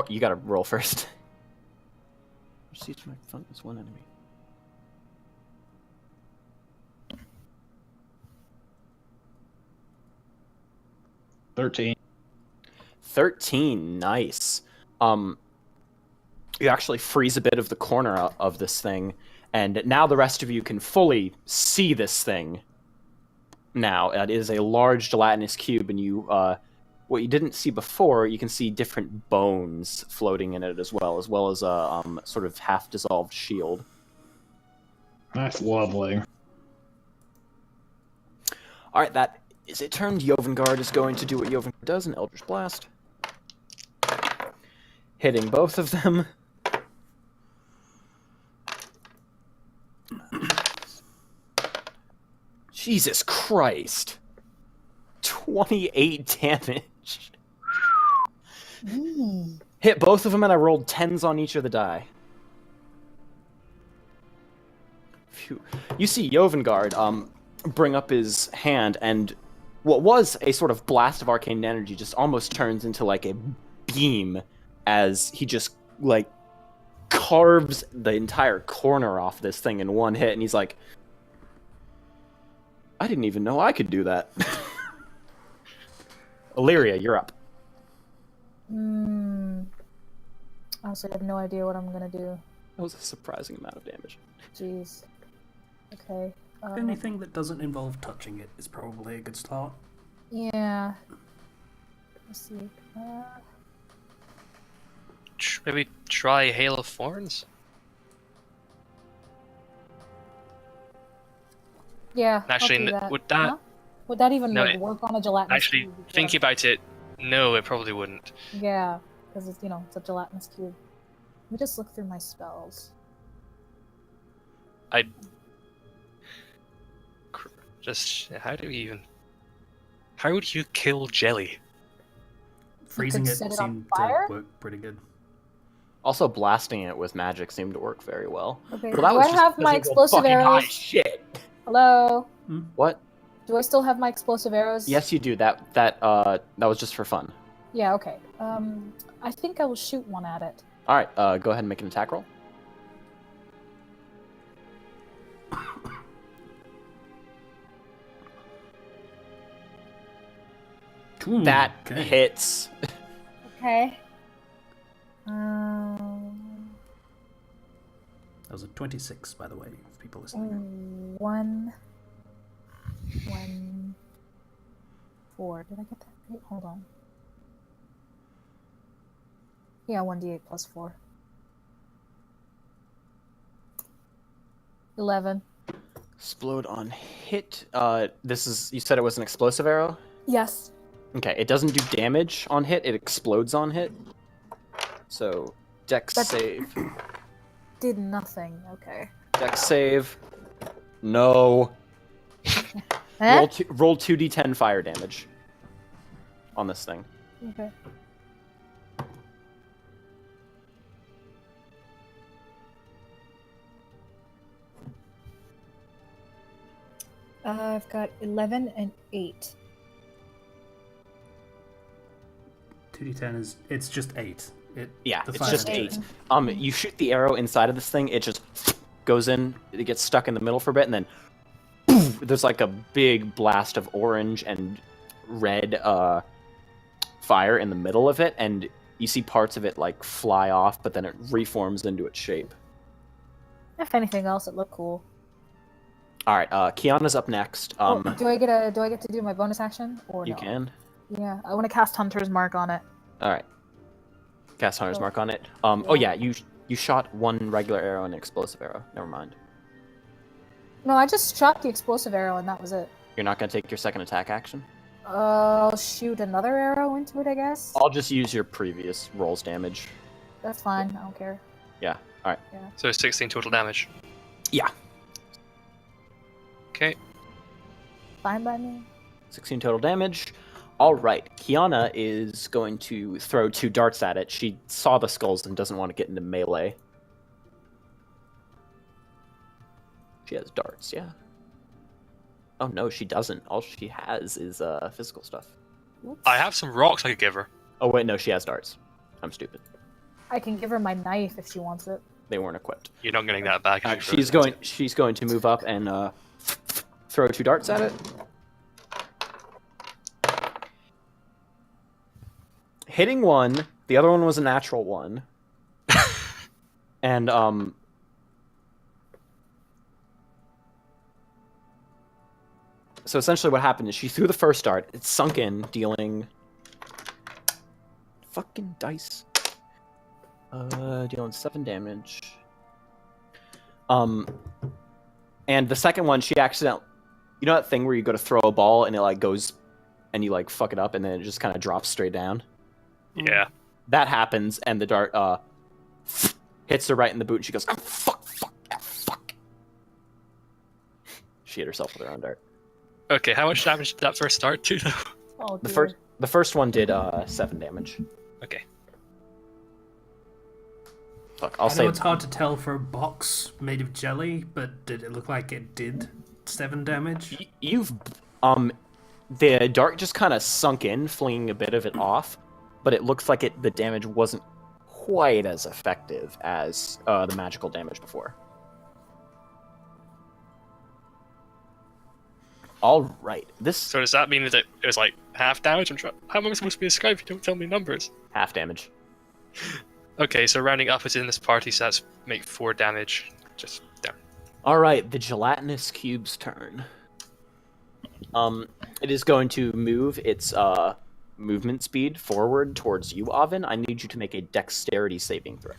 You gotta roll first. Receives my front is one enemy. $13. 13, nice. You actually freeze a bit of the corner of this thing, and now the rest of you can fully see this thing. Now it is a large gelatinous cube, and you, what you didn't see before, you can see different bones floating in it as well as a sort of half-dissolved shield. That's lovely. All right, that is it. Turned. Jovengard is going to do what Jovengard does, an Eldritch Blast, hitting both of them. Jesus Christ! 28 damage. Hit both of them, and I rolled 10s on each of the die. Phew. You see Jovengard bring up his hand, and what was a sort of blast of arcane energy just almost turns into like a beam as he just like carves the entire corner off this thing in one hit, and he's like, I didn't even know I could do that. Illyria, you're up. Honestly, I have no idea what I'm gonna do. That was a surprising amount of damage. Jeez. Okay. Anything that doesn't involve touching it is probably a good start. Yeah. Let's see. Maybe try Hail of Thorns? Yeah. Actually, I'll do that. would that... Huh? Would that even No, like, work on a gelatinous Actually, cube? thinking about it, no, it probably wouldn't. Yeah, because it's it's a gelatinous cube. Let me just look through my spells. How would you kill jelly? Freezing it set it on seemed to fire? work pretty good. Also, blasting it with magic seemed to work very well. Okay. Well, that Do was I just have because my you rolled explosive fucking high arrows? shit. Hello. What? Do I still have my explosive arrows? Yes, you do. That was just for fun. Yeah. Okay. I think I will shoot one at it. All right, go ahead and make an attack roll. Ooh, That okay. hits. Okay. That was a 26, by the way, if people listening. 1, 4. Did I get that right? Hold on. Yeah, 1d8 plus 4. 11. Explode on hit. This is, you said it was an explosive arrow? Yes. Okay, it doesn't do damage on hit, it explodes on hit. So, dex save. Did nothing. Okay. Dex save. No. Eh? Roll 2d10 fire damage on this thing. Okay. I've got 11 and 8. 2d10 is... it's just 8. Yeah, the it's fire just damage. 8. You shoot the arrow inside of this thing, it just goes in, it gets stuck in the middle for a bit, and then poof, there's like a big blast of orange and red fire in the middle of it, and you see parts of it like fly off, but then it reforms into its shape. If anything else, it looked cool. All right, Kiana's up next. Do I get to do my bonus action or You no? can. Yeah, I want to cast Hunter's Mark on it. All right. Cast Hunter's Oh. Mark on it. Oh yeah, you shot one regular arrow and an explosive arrow. Never mind. No, I just shot the explosive arrow and that was it. You're not gonna take your second attack action? I'll shoot another arrow into it, I guess. I'll just use your previous roll's damage. That's fine. I don't care. Yeah. All right. So 16 total damage. Yeah. Okay. Fine by me. 16 total damage. All right. Kiana is going to throw 2 darts at it. She saw the skulls and doesn't want to get into melee. She has darts, yeah. Oh no, she doesn't. All she has is physical stuff. Oops. I have some rocks I could give her. Oh wait, no, she has darts. I'm stupid. I can give her my knife if she wants it. They weren't equipped. You're not getting that back. if you throw it. She's going to move up and throw 2 darts at it. Hitting one, the other one was a natural one. And so essentially what happened is she threw the first dart, it sunk in, dealing fucking dice. Dealing 7 damage. And the second one, she accidentally... You know that thing where you go to throw a ball and it like goes... And you like fuck it up and then it just kind of drops straight down? Yeah. That happens and the dart hits her right in the boot and she goes, oh, fuck. She hit herself with her own dart. Okay, how much damage did that first dart do, though? Oh, The first one did 7 damage. Okay. Fuck, I I'll know say... it's hard to tell for a box made of jelly, but did it look like it did 7 damage? You've... The dart just kind of sunk in, flinging a bit of it off, but it looks like the damage wasn't quite as effective as the magical damage before. All right, So does that mean that it was like half damage? How am I supposed to be a scout if you don't tell me numbers? half damage. Okay, so rounding up is in this party, so that's make 4 damage. Just down. All right, the gelatinous cube's turn. It is going to move its movement speed forward towards you, Oven. I need you to make a dexterity saving throw.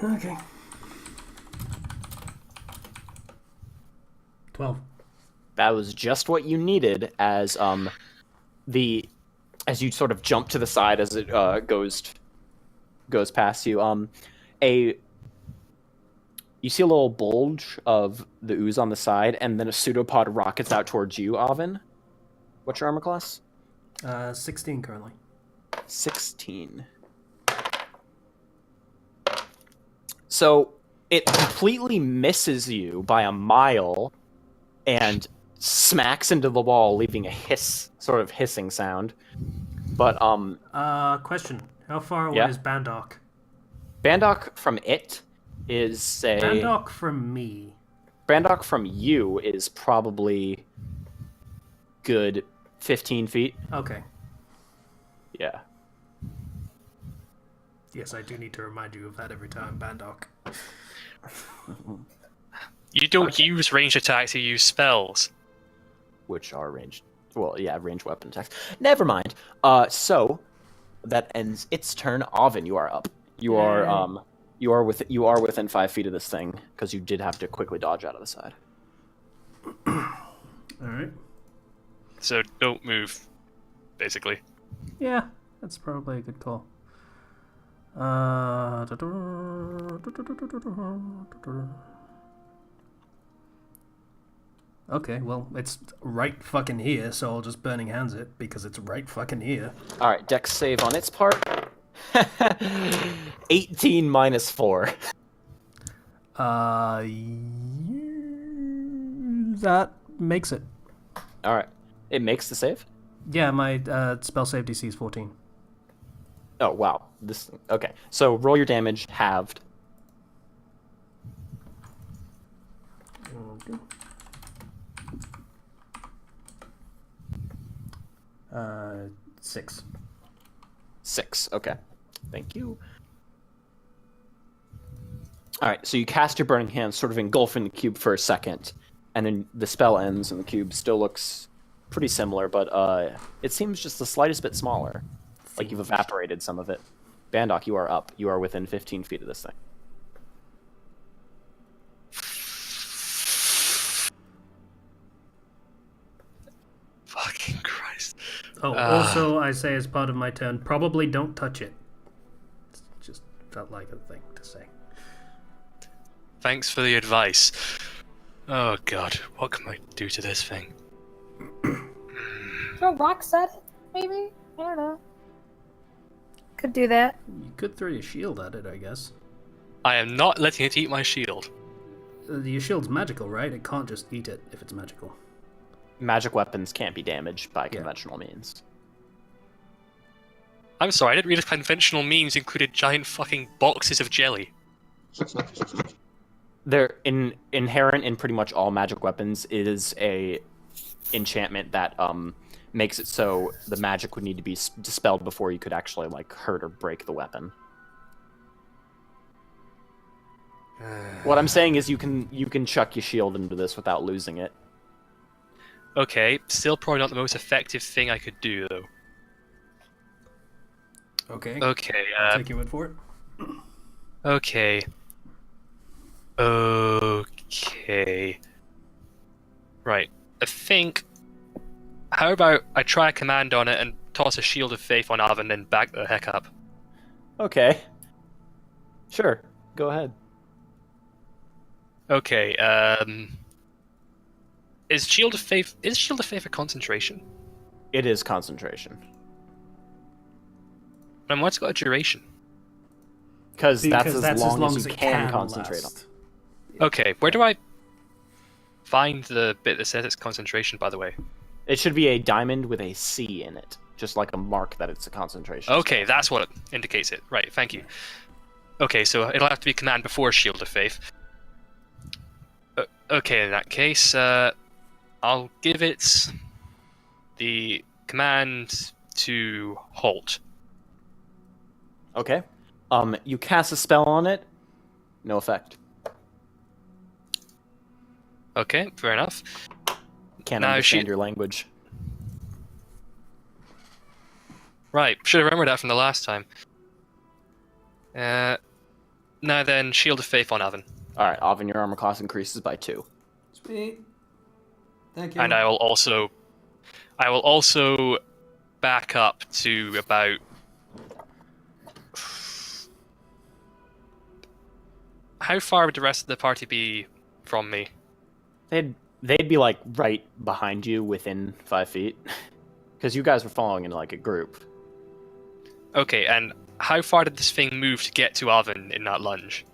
Okay. 12. That was just what you needed as as you sort of jump to the side as it goes past you. You see a little bulge of the ooze on the side, and then a pseudopod rockets out towards you, Oven. What's your armor class? 16 currently. 16. So it completely misses you by a mile and smacks into the wall, leaving a sort of hissing sound. But Question. How far away Yeah? is Bandok? Bandok from it is a... Bandok from me. Bandok from you is probably good 15 feet. Okay. Yeah. Yes, I do need to remind you of that every time, Bandok. You don't use ranged attacks, you use spells. Which are ranged. Well, yeah, ranged weapon attacks. Never mind. So that ends its turn. Oven, you are up. You are within 5 feet of this thing because you did have to quickly dodge out of the side. Alright. So don't move, basically. Yeah, that's probably a good call. Okay, well, it's right fucking here, so I'll just Burning Hands it, because it's right fucking here. All right, dex save on its part. 18 minus 4. That makes it. All right, it makes the save. Yeah, my spell save DC is 14. Oh wow, okay. So roll your damage halved. Okay. 6. 6. Okay, thank you. All right, so you cast your Burning Hands, sort of engulfing the cube for a second, and then the spell ends, and the cube still looks pretty similar, but it seems just the slightest bit smaller. Like you've evaporated some of it. Bandok, you are up. You are within 15 feet of this thing. Fucking Christ. Oh, also, I say as part of my turn, probably don't touch it. It just felt like a thing to say. Thanks for the advice. Oh god, what can I do to this thing? Throw rocks at it, maybe? I don't know. Could do that. You could throw your shield at it, I guess. I am not letting it eat my shield. Your shield's magical, right? It can't just eat it if it's magical. Magic weapons can't be damaged by conventional means. I'm sorry, I didn't realize conventional means included giant fucking boxes of jelly. They're inherent in pretty much all magic weapons is a enchantment that makes it so the magic would need to be dispelled before you could actually like hurt or break the weapon. What I'm saying is you can chuck your shield into this without losing it. Okay, still probably not the most effective thing I could do though. Okay. Okay, I'll take your word for it. okay. Okay. Okay. Right. I think. How about I try a command on it and toss a shield of faith on Avon and back the heck up? Okay. Sure. Go ahead. Okay. Is shield of faith a concentration? It is concentration. And what's got a duration? Because that's Because as long as it you can concentrate on. last. Okay. Where do I find the bit that says it's concentration? By the way. It should be a diamond with a C in it, just like a mark that it's a concentration. Okay, spell. that's what indicates it. Right, thank you. Okay, so it'll have to be command before Shield of Faith. Okay, in that case, I'll give it the command to halt. Okay. You cast a spell on it. No effect. Okay, fair enough. Can't Now understand she- your language. Right, should have remembered that from the last time. Now then, Shield of Faith on Avon. All right, Avon, your armor class increases by 2. Sweet. Thank you. And I will also back up to about. How far would the rest of the party be from me? They'd be like right behind you, within 5 feet, because you guys were following in like a group. Okay, and how far did this thing move to get to Avon in that lunge?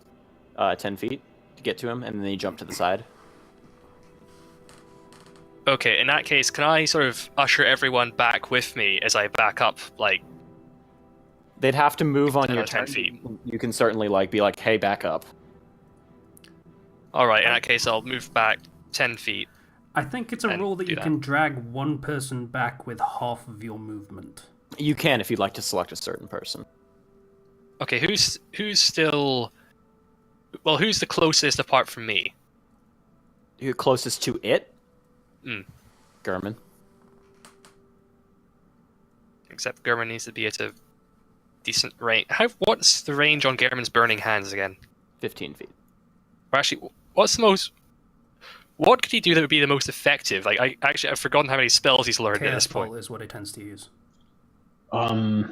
10 feet to get to him, and then you jump to the side. Okay, in that case, can I sort of usher everyone back with me as I back up, like, They'd have to move on 10 your or 10 turn. feet? You can certainly like be like, hey, back up. Alright, in that case, I'll move back 10 feet. I think it's a And rule that do you that. can drag one person back with half of your movement. You can if you'd like to select a certain person. Okay, who's still... Well, who's the closest apart from me? You're closest to it? Mm. Gurman. Except German needs to be at a decent range. What's the range on German's Burning Hands again? 15 feet. Or actually, what's the most... What could he do that would be the most effective? Like, I've forgotten how many spells he's learned at Chaos this point. Bolt is what it tends to use. I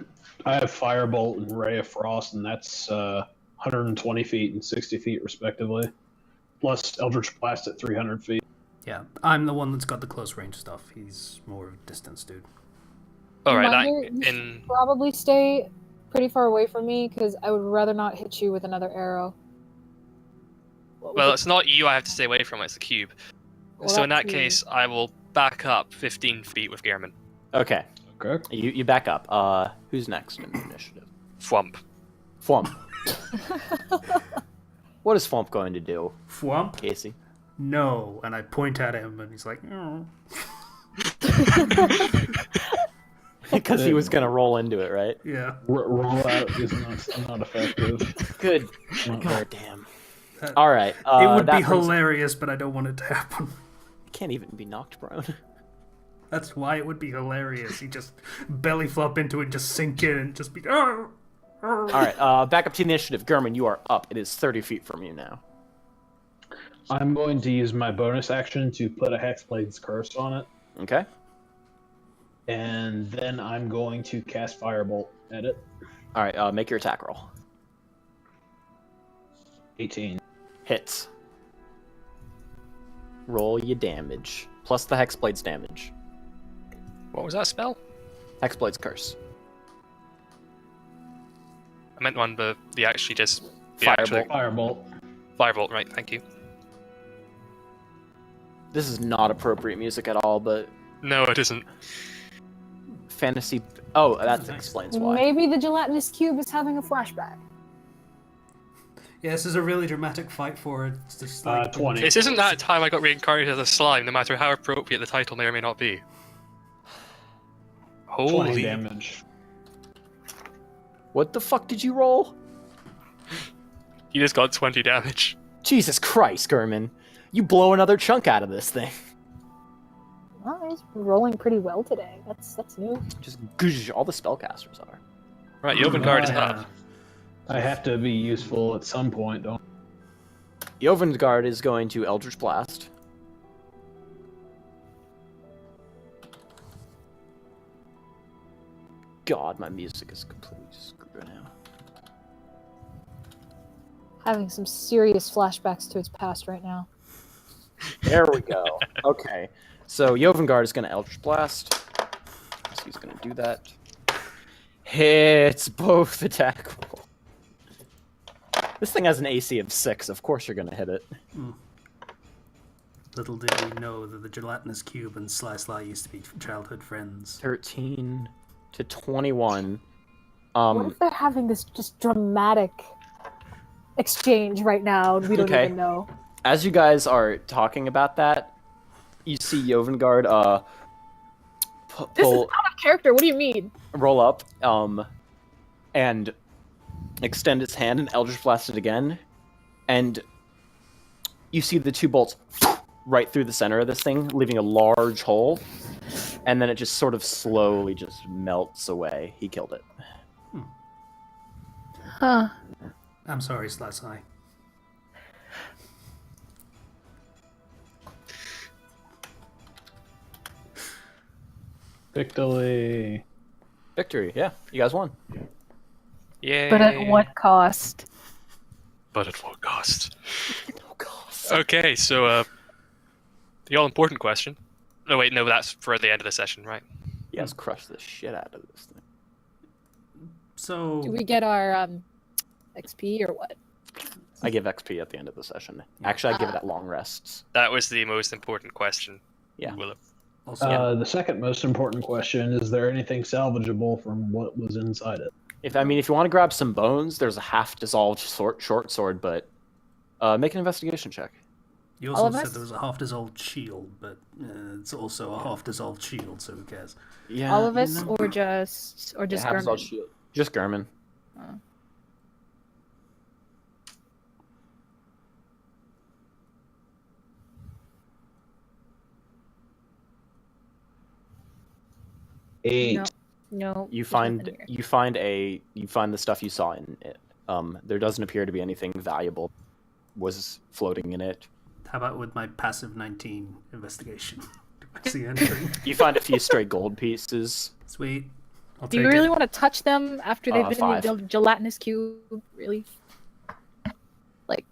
have Firebolt and Ray of Frost, and that's 120 feet and 60 feet respectively. Plus Eldritch Blast at 300 feet. Yeah, I'm the one that's got the close range stuff. He's more of a distance dude. Alright, Reminder, you should probably stay pretty far away from me because I would rather not hit you with another arrow. Well, it's not you I have to stay away from, it's the cube. Well, So in that that's you. case, I will back up 15 feet with German. Okay. Okay. You back up. Who's next in the initiative? Fwump. Fwump. What is Fwump going to do, Fwump? Casey? No. And I point at him, and he's like, oh. Because he was going to roll into it, right? Yeah. Roll out is not effective. Good. Well, God damn. That- All right. it would be that brings- hilarious, but I don't want it to happen. He can't even be knocked prone. That's why it would be hilarious. He just belly flop into it and just sink in and just be. Oh, All right. Back up to the initiative. Gurman, you are up. It is 30 feet from you now. I'm going to use my bonus action to put a Hexblade's Curse on it, Okay. and then I'm going to cast Firebolt at it. All right. Make your attack roll. 18. Hits. Roll your damage. Plus the Hexblade's damage. What was that spell? Hexblade's Curse. I meant one, but the actually just... The Firebolt. actual- Firebolt. Firebolt, right, thank you. This is not appropriate music at all, but No, it isn't. fantasy... Oh, that Nice. explains why. Maybe the gelatinous cube is having a flashback. Yeah, this is a really dramatic fight for it. It's just like 20. This isn't that time I got reincarnated as a slime, no matter how appropriate the title may or may not be. 20 Holy... damage. What the fuck did you roll? You just got 20 damage. Jesus Christ, Gurman. You blow another chunk out of this thing. Oh, he's rolling pretty well today. That's new. Just goosh, all the spellcasters are. Right, Jovengard is Uh, up. I have to be useful at some point, don't Jovengard is going to Eldritch Blast. God, my music is completely screwed right now. Having some serious flashbacks to its past right now. There we go. Okay, so Jovengard is going to Eldritch Blast. So he's going to do that. Hits both attack roll. This thing has an AC of 6. Of course you're going to hit it. Little did we know that the gelatinous cube and Sly used to be childhood friends. 13 to 21. What if they're having this just dramatic exchange right now and we don't Okay. even know? As you guys are talking about that, you see Jovengard This is out of character. What do you mean? roll up and extend his hand and Eldritch Blast it again. And you see the 2 bolts right through the center of this thing, leaving a large hole. And then it just sort of slowly just melts away. He killed it. Huh. I'm sorry, Sly. Victory. Victory, yeah. You guys won. Yay. But at what cost? But at what cost? Oh, God. Okay, so the all-important question. No, wait, no, that's for the end of the session, right? You guys crushed the shit out of this thing. So Do we get our XP or what? I give XP at the end of the session. Actually, I give it at long rests. That was the most important question. Yeah. Willow. also, The second most important question, is there anything salvageable from what was inside it? If you want to grab some bones, there's a half-dissolved short sword, but make an investigation check. you all also of said us? there was a half-dissolved shield, but it's also a half-dissolved shield, so who cares? Yeah, All of us, you know. or just Half-dissolved Garmin? shield. Just German. Oh. Eight. No. You there's find nothing here. you find the stuff you saw in it. There doesn't appear to be anything valuable was floating in it. How about with my passive 19 investigation? Do I see anything? You find a few stray gold pieces. Sweet. I'll Do take you really it. want to touch them after they've been 5. in the gelatinous cube? Really? Like,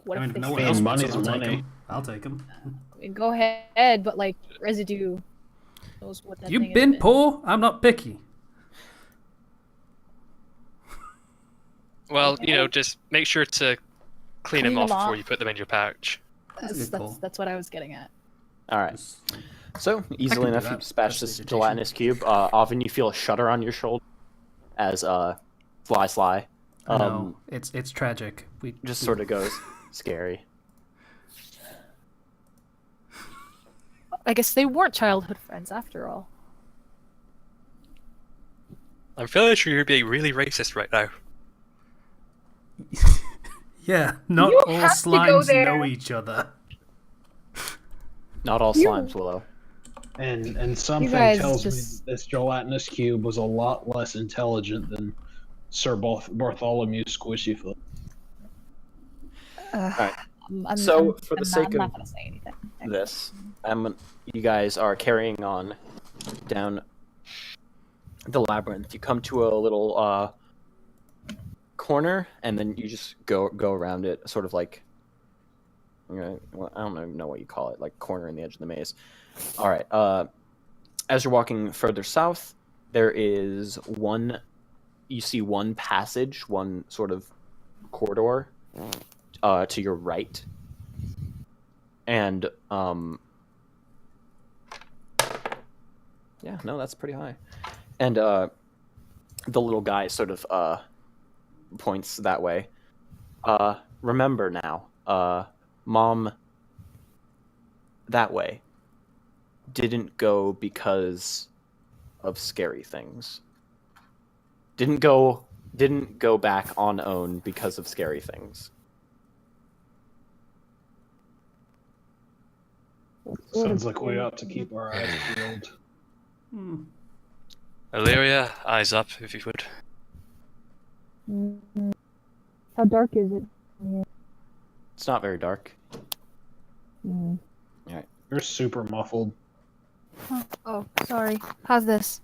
what I mean, if if they no one say- else wants money's them, I'll take money. them. I'll take them. I mean, go ahead, but like residue knows what that thing You've has been poor. I'm not picky. Well, Okay. just make sure to clean them Clean off them before off. you put them in your pouch. That's a That's, good call. that's what I was getting at. All right. So easily do enough, you that. dispatch this Prestidigitation. gelatinous cube. Often you feel a shudder on your shoulder as Sly No, it's tragic. We just sort of goes scary. I guess they weren't childhood friends after all. I'm feeling sure you're being really racist right now. Yeah, not You all have to go slimes there. know each other. Not all You- slimes, Willow. And something guys tells just- me this gelatinous cube was a lot less intelligent than Sir Bartholomew Squishyfoot. right. I'm, So, I'm- for the I'm sake not, I'm of not gonna say anything. This, you guys are carrying on down the labyrinth. You come to a little corner, and then you just go around it, sort of like, well, I don't even know what you call it, like corner in the edge of the maze. All right. As you're walking further south, there is you see one passage, one sort of corridor to your right. And yeah, no, that's pretty high. And the little guy sort of points that way. Remember now, Mom that way didn't go because of scary things. Didn't go back on own because of scary things. Sounds like we ought to keep our eyes peeled. Illyria, eyes up, if you would. How dark is it? It's not very dark. Mm. You're super muffled. Oh, sorry. How's this?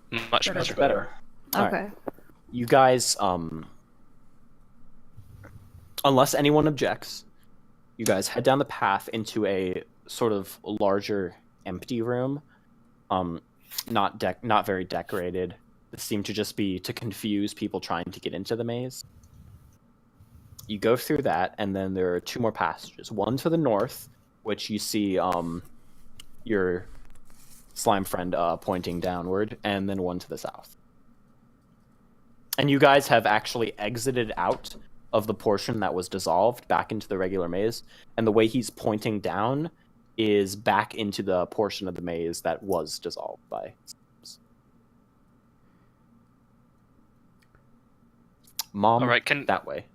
Much Much better. better. All right. Okay. You guys, unless anyone objects, you guys head down the path into a sort of larger, empty room. Not very decorated. This seemed to just be to confuse people trying to get into the maze. You go through that, and then there are two more passages. One to the north, which you see your slime friend pointing downward, and then one to the south. And you guys have actually exited out of the portion that was dissolved back into the regular maze, and the way he's pointing down is back into the portion of the maze that was dissolved by Mom. All right, that way.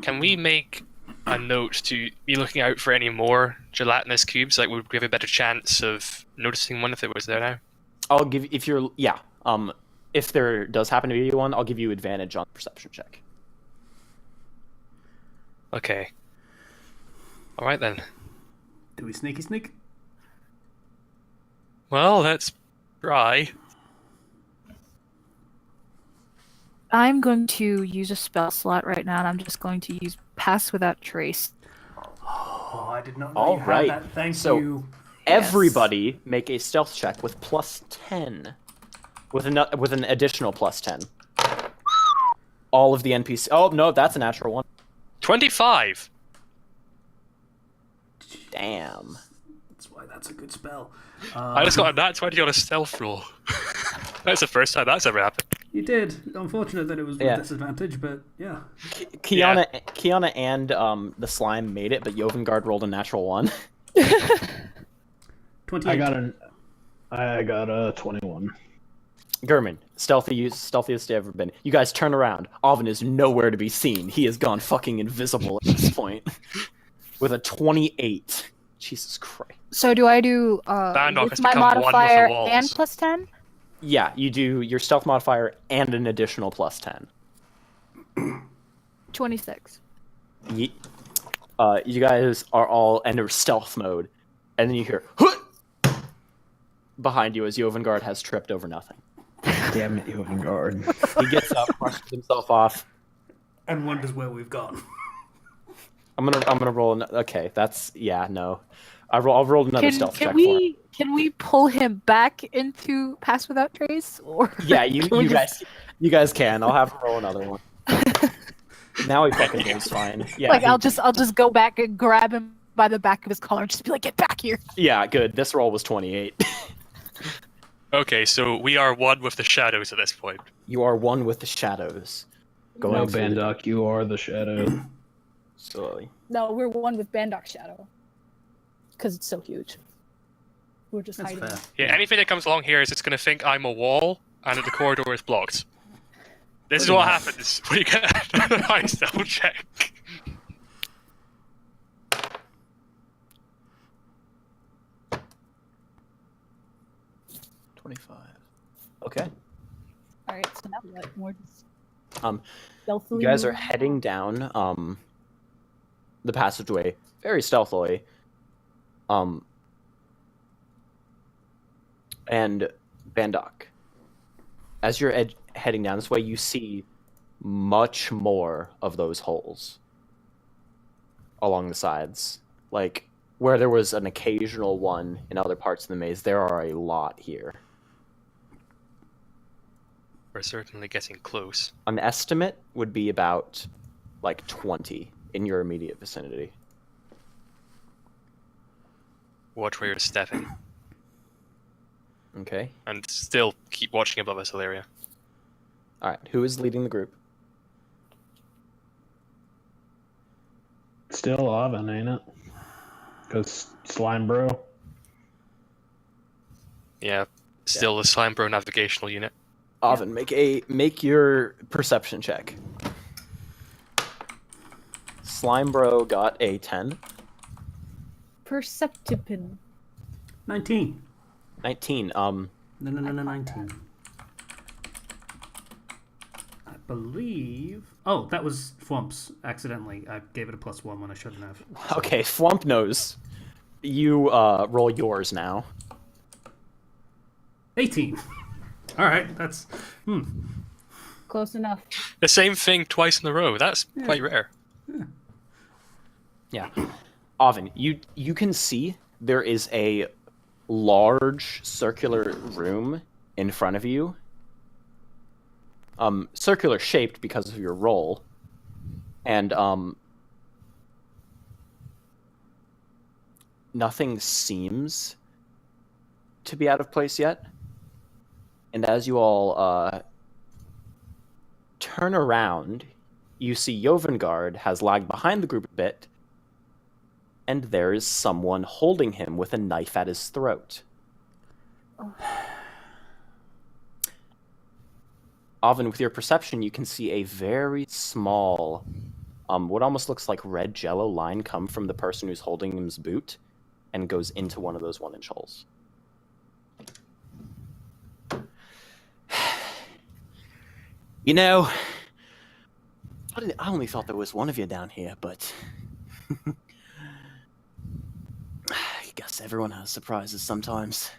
Can we make a note to be looking out for any more gelatinous cubes? Like, would we have a better chance of noticing one if it was there now? I'll give if you're if there does happen to be one, I'll give you advantage on the perception check. Okay. All right then. Do we sneaky sneak? Well, let's try. I'm going to use a spell slot right now, and I'm just going to use Pass Without Trace. Oh, I did not know All you right. had that. Thank So- you. Everybody make a stealth check with +10, with an additional +10. All of the NPC. Oh no, that's a natural one. 25. Damn. That's why that's a good spell. I just got a nat 20 on a stealth roll. That's the first time that's ever happened. You did. Unfortunate that it was with Yeah. disadvantage, but yeah. Kiana and the slime made it, but Jovengard rolled a natural 1. 28. I got a 21. Gurman, stealthiest they ever been. You guys turn around. Alvin is nowhere to be seen. He has gone fucking invisible at this point. With a 28. Jesus Christ. So do I do Bandok with has my become one with the modifier walls. and +10? Yeah, you do your stealth modifier and an additional +10. 26. You guys are all enter stealth mode, and then you hear "Huh!" behind you as Jovengard has tripped over nothing. Damn it, Jovengard. He gets up, brushes himself off. And wonders where we've gone. I'm gonna roll. Okay, no. I'll roll another stealth check for him. Can we pull him back into Pass Without Trace? Or Yeah, you can we guys can. I'll have him roll another one. Now he fucking rolls fine. Yeah. like I'll just go back and grab him by the back of his collar and just be like, get back here. Yeah, good. This roll was 28. Okay, so we are one with the shadows at this point. You are one with the shadows. No, through the- Bandok, you are the shadow. Slowly. No, we're one with Bandok Shadow. Because it's so huge. We're just That's hiding. fair. Yeah, anything that comes along here is it's going to think I'm a wall and that the corridor is blocked. This is what happens when you get a high stealth check. Okay. Alright, so now what? More just You stealthily. guys are moving heading down the passageway very stealthily. And Bandok, as you're heading down this way, you see much more of those holes along the sides. Like, where there was an occasional one in other parts of the maze, there are a lot here. We're certainly getting close. An estimate would be about, like, 20 in your immediate vicinity. Watch where you're stepping. Okay. And still keep watching above us, Hilaria. All right. Who is leading the group? Still Oven, ain't it? Because Slime Bro. Yeah, still the Slime Bro navigational unit. Oven, make your perception check. Slime Bro got a 10. Perceptipin. 19. 19. No, 19. believe. Oh, that was Fwump's accidentally. I gave it a +1 when I shouldn't have. So- Okay, Flump knows. You roll yours now. 18. All right, that's. Close enough. The same thing twice in a row. That's quite rare. Yeah. Oven, you can see there is a large circular room in front of you. Circular shaped because of your roll. And nothing seems to be out of place yet. And as you all turn around, you see Jovengard has lagged behind the group a bit, and there is someone holding him with a knife at his throat. Oven, with your perception, you can see a very small, what almost looks like red jello line come from the person who's holding him's boot and goes into one of those 1-inch holes. You know, I only thought there was one of you down here, but I guess everyone has surprises sometimes.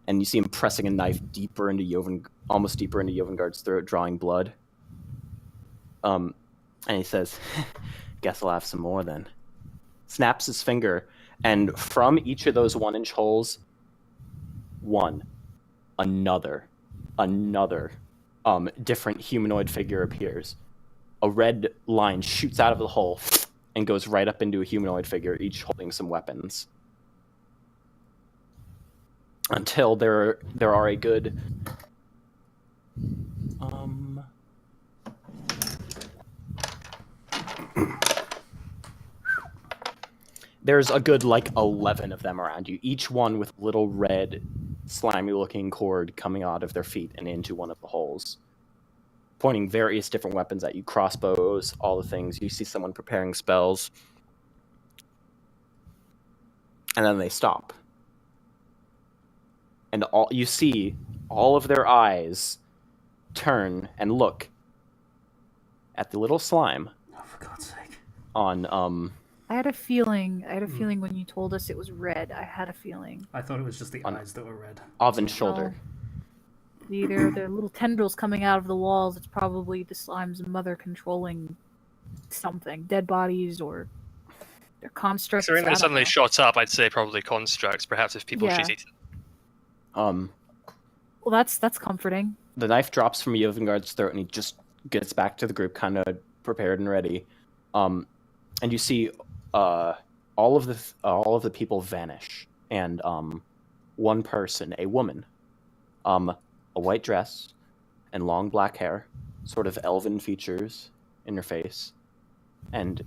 And you see him pressing a knife deeper into almost deeper into Jovengard's throat, drawing blood. And he says, "Guess I'll have some more then." Snaps his finger, and from each of those 1-inch holes, another different humanoid figure appears. A red line shoots out of the hole and goes right up into a humanoid figure, each holding some weapons. Until there are a good there's a good 11 of them around you, each one with little red slimy looking cord coming out of their feet and into one of the holes, pointing various different weapons at you, crossbows, all the things. You see someone preparing spells, and then they stop. And you see all of their eyes turn and look at the little slime. Oh, for God's sake! I had a feeling. When you told us it was red. I had a feeling. I thought it was just the eyes that were red. Oven's shoulder. Either the little tendrils coming out of the walls. It's probably the slime's mother controlling something, dead bodies or their constructs. So when I it don't suddenly know. shot up, I'd say probably constructs, perhaps if people she's eaten. Well, that's comforting. The knife drops from Jovengard's throat, and he just gets back to the group, kind of prepared and ready. And you see all of the people vanish, and one person, a woman, a white dress and long black hair, sort of elven features in her face, and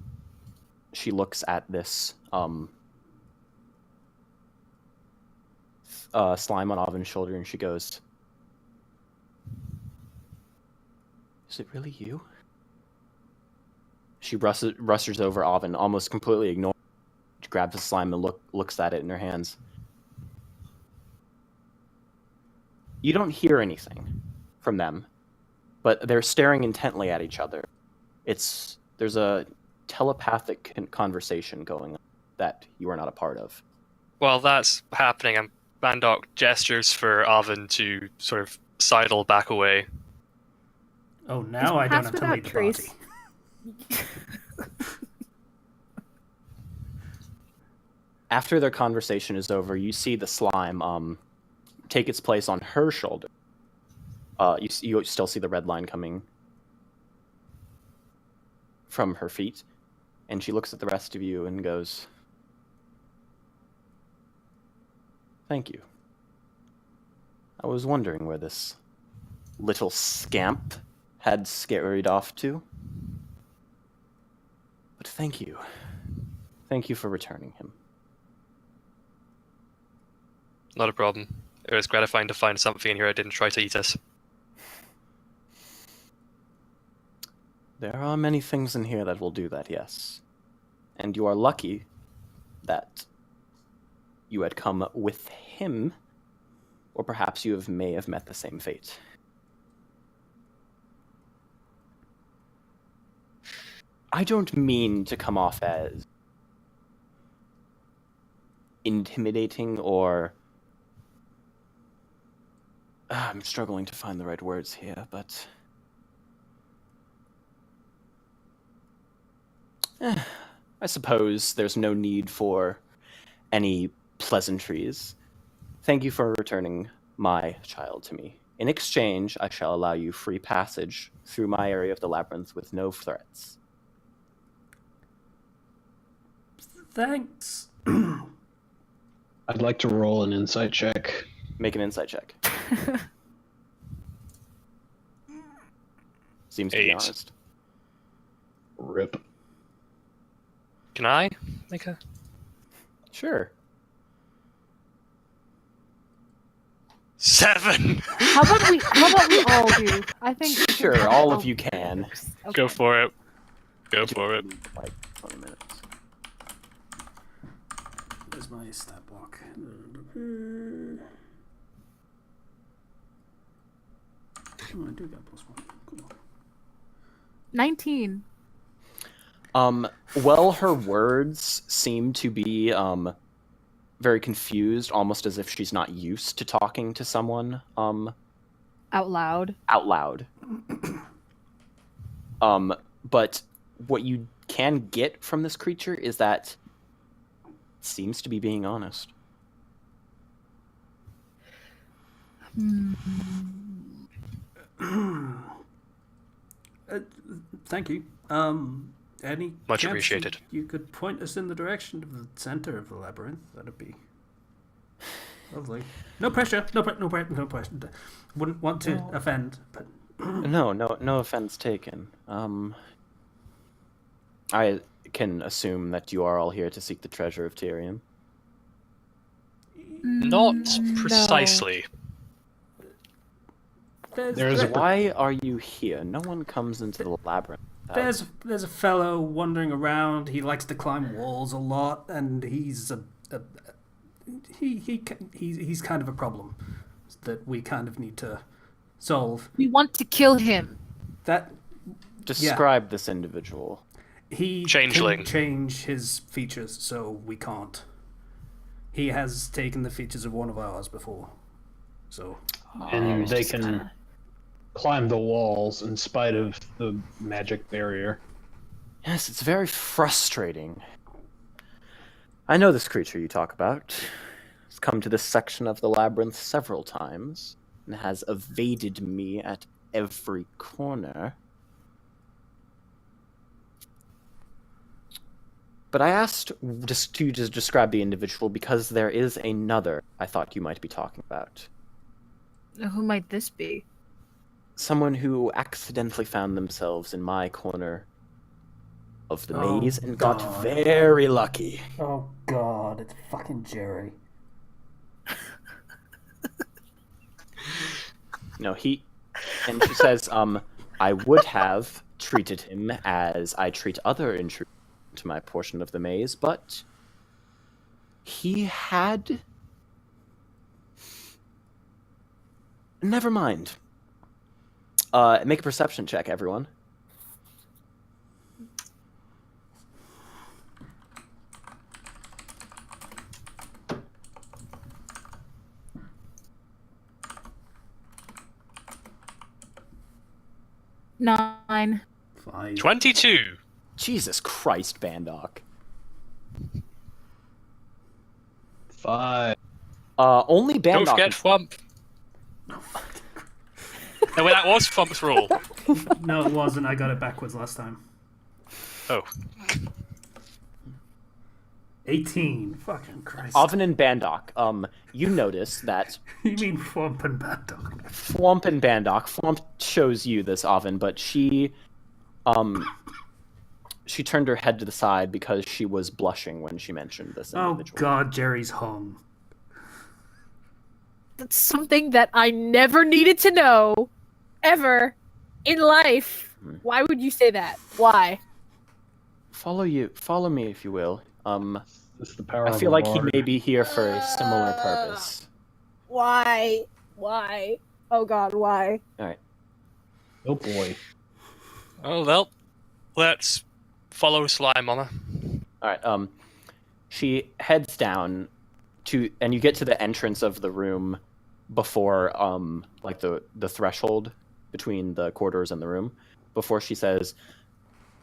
she looks at this slime on Oven's shoulder, and she goes, "Is it really you?" She rushes over Oven, almost completely ignoring. She grabs the slime and looks at it in her hands. You don't hear anything from them, but they're staring intently at each other. There's a telepathic conversation going on that you are not a part of. While that's happening, Bandok gestures for Oven to sort of sidle back away. Oh, now I don't have to lead the trace. party. After their conversation is over, you see the slime take its place on her shoulder. You still see the red line coming from her feet, and she looks at the rest of you and goes, "Thank you. I was wondering where this little scamp had scurried off to. But thank you. Thank you for returning him." Not a problem. It was gratifying to find something in here that didn't try to eat us. There are many things in here that will do that, yes. And you are lucky that you had come with him, or perhaps you may have met the same fate. I don't mean to come off as intimidating or... I'm struggling to find the right words here, but... I suppose there's no need for any pleasantries. Thank you for returning my child to me. In exchange, I shall allow you free passage through my area of the labyrinth with no threats. Thanks. I'd like to roll an insight check. Make an insight check. Seems to be 8. honest. Rip. Can I make a... Sure. 7! How about we all do? I think we should Sure, have all of you can. Okay. Go for it. Go for it. Like 20 minutes. Where's my stat block? Oh, I do get +1. Come on. 19. Well, her words seem to be, very confused, almost as if she's not used to talking to someone, Out loud. out loud. But what you can get from this creature is that it seems to be being honest. Thank you. Any Much chance appreciated. You could point us in the direction of the center of the labyrinth. That'd be lovely. No pressure. No pressure. Wouldn't want to offend, but No offense taken. I can assume that you are all here to seek the treasure of Tyrion. Not precisely. There's a- Why are you here? No one comes into the labyrinth. There's a fellow wandering around. He likes to climb walls a lot, and he's he's kind of a problem that we kind of need to solve. We want to kill him. That Describe this individual. he Changeling. can change his features, so we can't. He has taken the features of one of ours before, so And it's they just can kinda- climb the walls in spite of the magic barrier. Yes, it's very frustrating. I know this creature you talk about. It's come to this section of the labyrinth several times and has evaded me at every corner. But I asked just to describe the individual because there is another I thought you might be talking about. Who might this be? Someone who accidentally found themselves in my corner of the maze and got God. very lucky. oh god, it's fucking Jerry. No, he... And she says, I would have treated him as I treat other intruders to my portion of the maze, but he had... Never mind. Make a perception check, everyone. Nine. 5. 22! Jesus Christ, Bandok. 5. Only Don't Bandok... forget Flump. No, wait, that was Flump's rule. No, it wasn't. I got it backwards last time. Oh. 18. Fucking Christ. Oven and Bandok, you notice that You mean Flump and Bad Dog? Flump and Bandok. Flump shows you this oven, but she turned her head to the side because she was blushing when she mentioned this Oh individual. god, Jerry's home. That's something that I never needed to know, ever, in life. Why would you say that? Why? Follow me if you will. It's the power I of feel the like he Lord. may be here for a similar purpose. Why? Why? Oh god, why? All right. Oh boy. Oh, well, let's follow Sly Mama. All right. She heads down and you get to the entrance of the room before like the threshold between the corridors and the room. Before she says,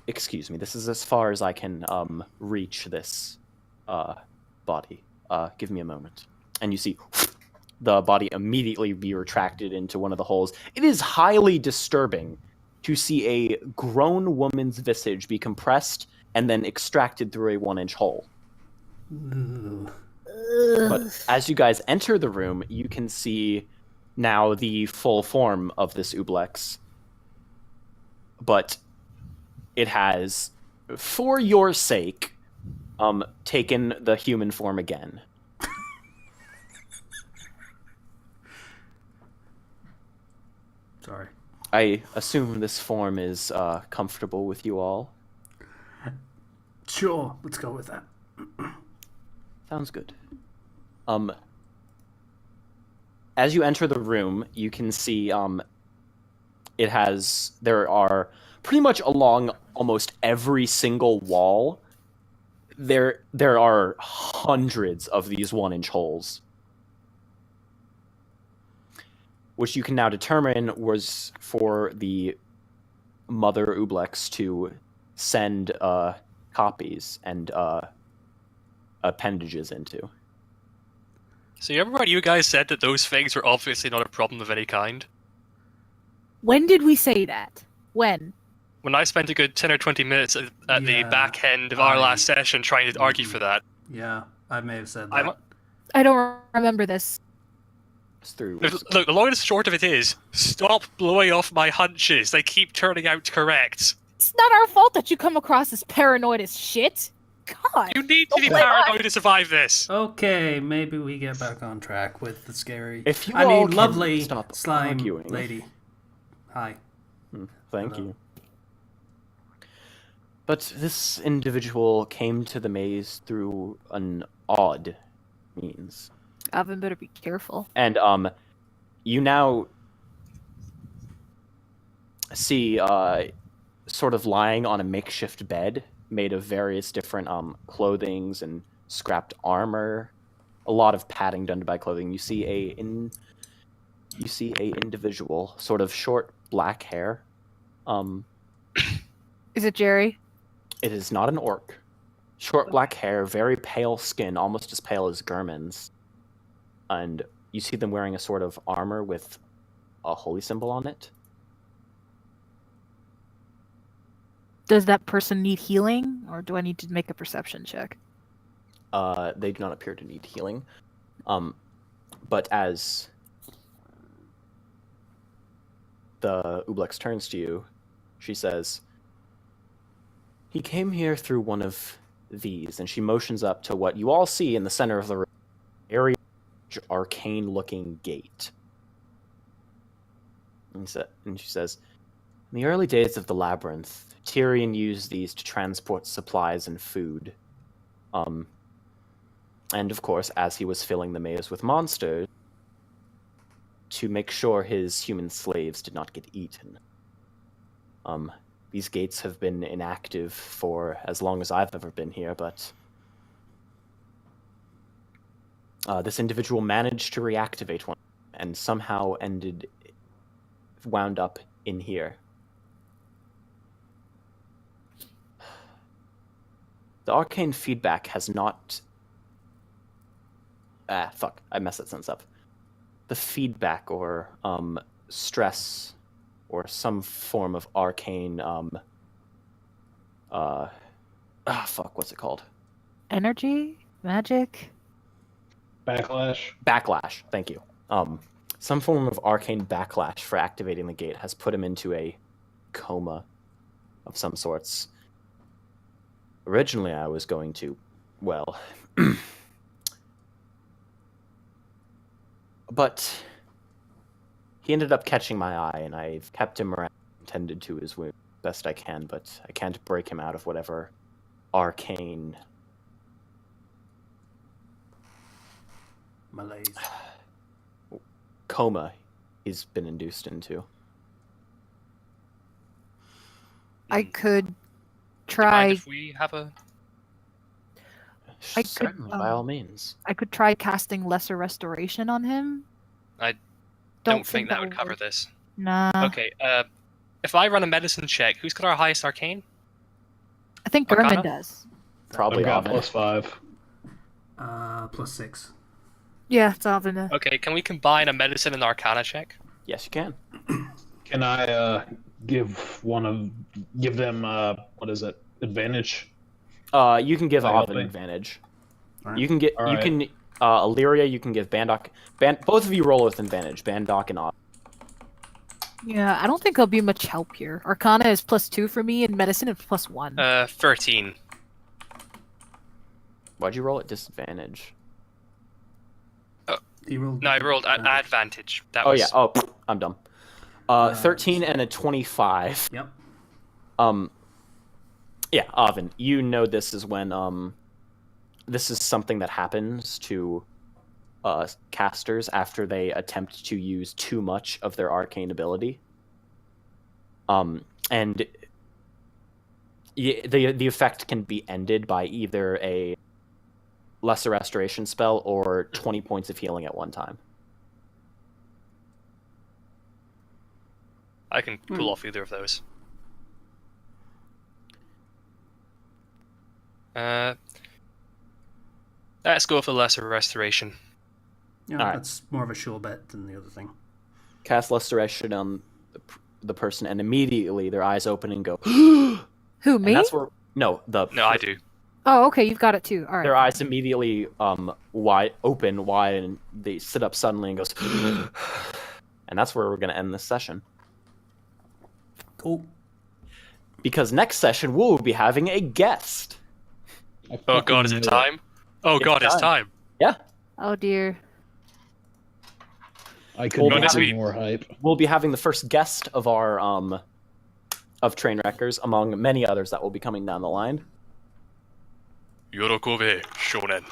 "Excuse me, this is as far as I can reach this body. Give me a moment." And you see the body immediately be retracted into one of the holes. It is highly disturbing to see a grown woman's visage be compressed and then extracted through a 1-inch hole. But as you guys enter the room, you can see now the full form of this Ublex. But it has, for your sake, taken the human form again. Sorry. I assume this form is comfortable with you all. Sure, let's go with that. Sounds good. As you enter the room, you can see there are pretty much along almost every single wall, there are hundreds of these 1-inch holes, which you can now determine was for the mother Ublex to send copies and appendages into. So you remember when you guys said that those things were obviously not a problem of any kind? When did we say that? When? When I spent a good 10 or 20 minutes at the Yeah, back end of our last session trying to argue for that. Yeah, I may have said that. I don't remember this. Through. Look, the long and short of it is, stop blowing off my hunches. They keep turning out correct. It's not our fault that you come across as paranoid as shit. God. You need to be blame paranoid us. to survive this. Okay, maybe we get back on track with the scary. If you I all mean, can lovely stop slime arguing. lady. Hi. Thank Hello. you. But this individual came to the maze through an odd means. Alvin better be careful. And you now see sort of lying on a makeshift bed made of various different clothings and scrapped armor, a lot of padding done by clothing. You see a individual, sort of short black hair. Is it Jerry? It is not an orc. Short black hair, very pale skin, almost as pale as Gurman's. And you see them wearing a sort of armor with a holy symbol on it. Does that person need healing, or do I need to make a perception check? They do not appear to need healing. But as the Ublex turns to you, she says, "He came here through one of these," and she motions up to what you all see in the center of the room, very arcane-looking gate. And she says, "In the early days of the labyrinth, Tyrion used these to transport supplies and food. And of course, as he was filling the maze with monsters, to make sure his human slaves did not get eaten. These gates have been inactive for as long as I've ever been here, but this individual managed to reactivate one and somehow wound up in here. The arcane feedback has not... I messed that sentence up. The feedback or stress or some form of arcane... what's it called? Energy? Magic? Backlash. Thank you. Some form of arcane backlash for activating the gate has put him into a coma of some sorts. Originally, I was going to, well... But he ended up catching my eye, and I've kept him around, tended to his wound best I can, but I can't break him out of whatever arcane... Malaise. coma he's been induced into. I could try. If we have a I could, Certainly, by all means. I could try casting Lesser Restoration on him. I Don't don't think that would cover work. this. Nah. Okay, if I run a medicine check, who's got our highest arcane? I think Arcana? Gurman does. Probably I've got Ovid. +5. +6. Yeah, it's Avina. Okay, can we combine a medicine and arcana check? Yes, you can. Can I give them what is it, advantage? You can give By Ovid helping. advantage. Alright. You can get. All You right. can. Illyria, you can give Bandok. Both of you roll with advantage. Bandok and Ovid. Yeah, I don't think there'll be much help here. Arcana is +2 for me, and Medicine is +1. 13. Why'd you roll at disadvantage? He rolled. No, I rolled at advantage. That Oh was... yeah. Oh, I'm dumb. 13 and a 25. Yep. Yeah, Ovid, you know this is when this is something that happens to casters after they attempt to use too much of their arcane ability. And the effect can be ended by either a lesser restoration spell or 20 points of healing at one time. I can pull off either of those. Let's go for lesser restoration. Yeah, Alright. that's more of a sure bet than the other thing. Cast restoration on the person, and immediately their eyes open and go. Who, And me? that's where no I do. Oh, okay, you've got it too. All right. their eyes immediately wide, and they sit up suddenly and goes. And that's where we're going to end this session. Cool. Because next session we'll be having a guest. Oh god, is it time? Oh god, it's time. Yeah, Oh dear. I could Well, not next be week- more hype. we'll be having the first guest of our of Trainwreckers, among many others that will be coming down the line. Yorokove Shonen.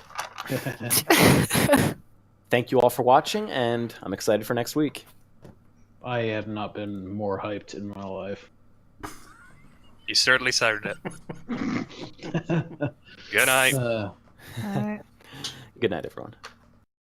Thank you all for watching, and I'm excited for next week. I have not been more hyped in my life. You certainly sounded it. Good night. All right. Good night, everyone.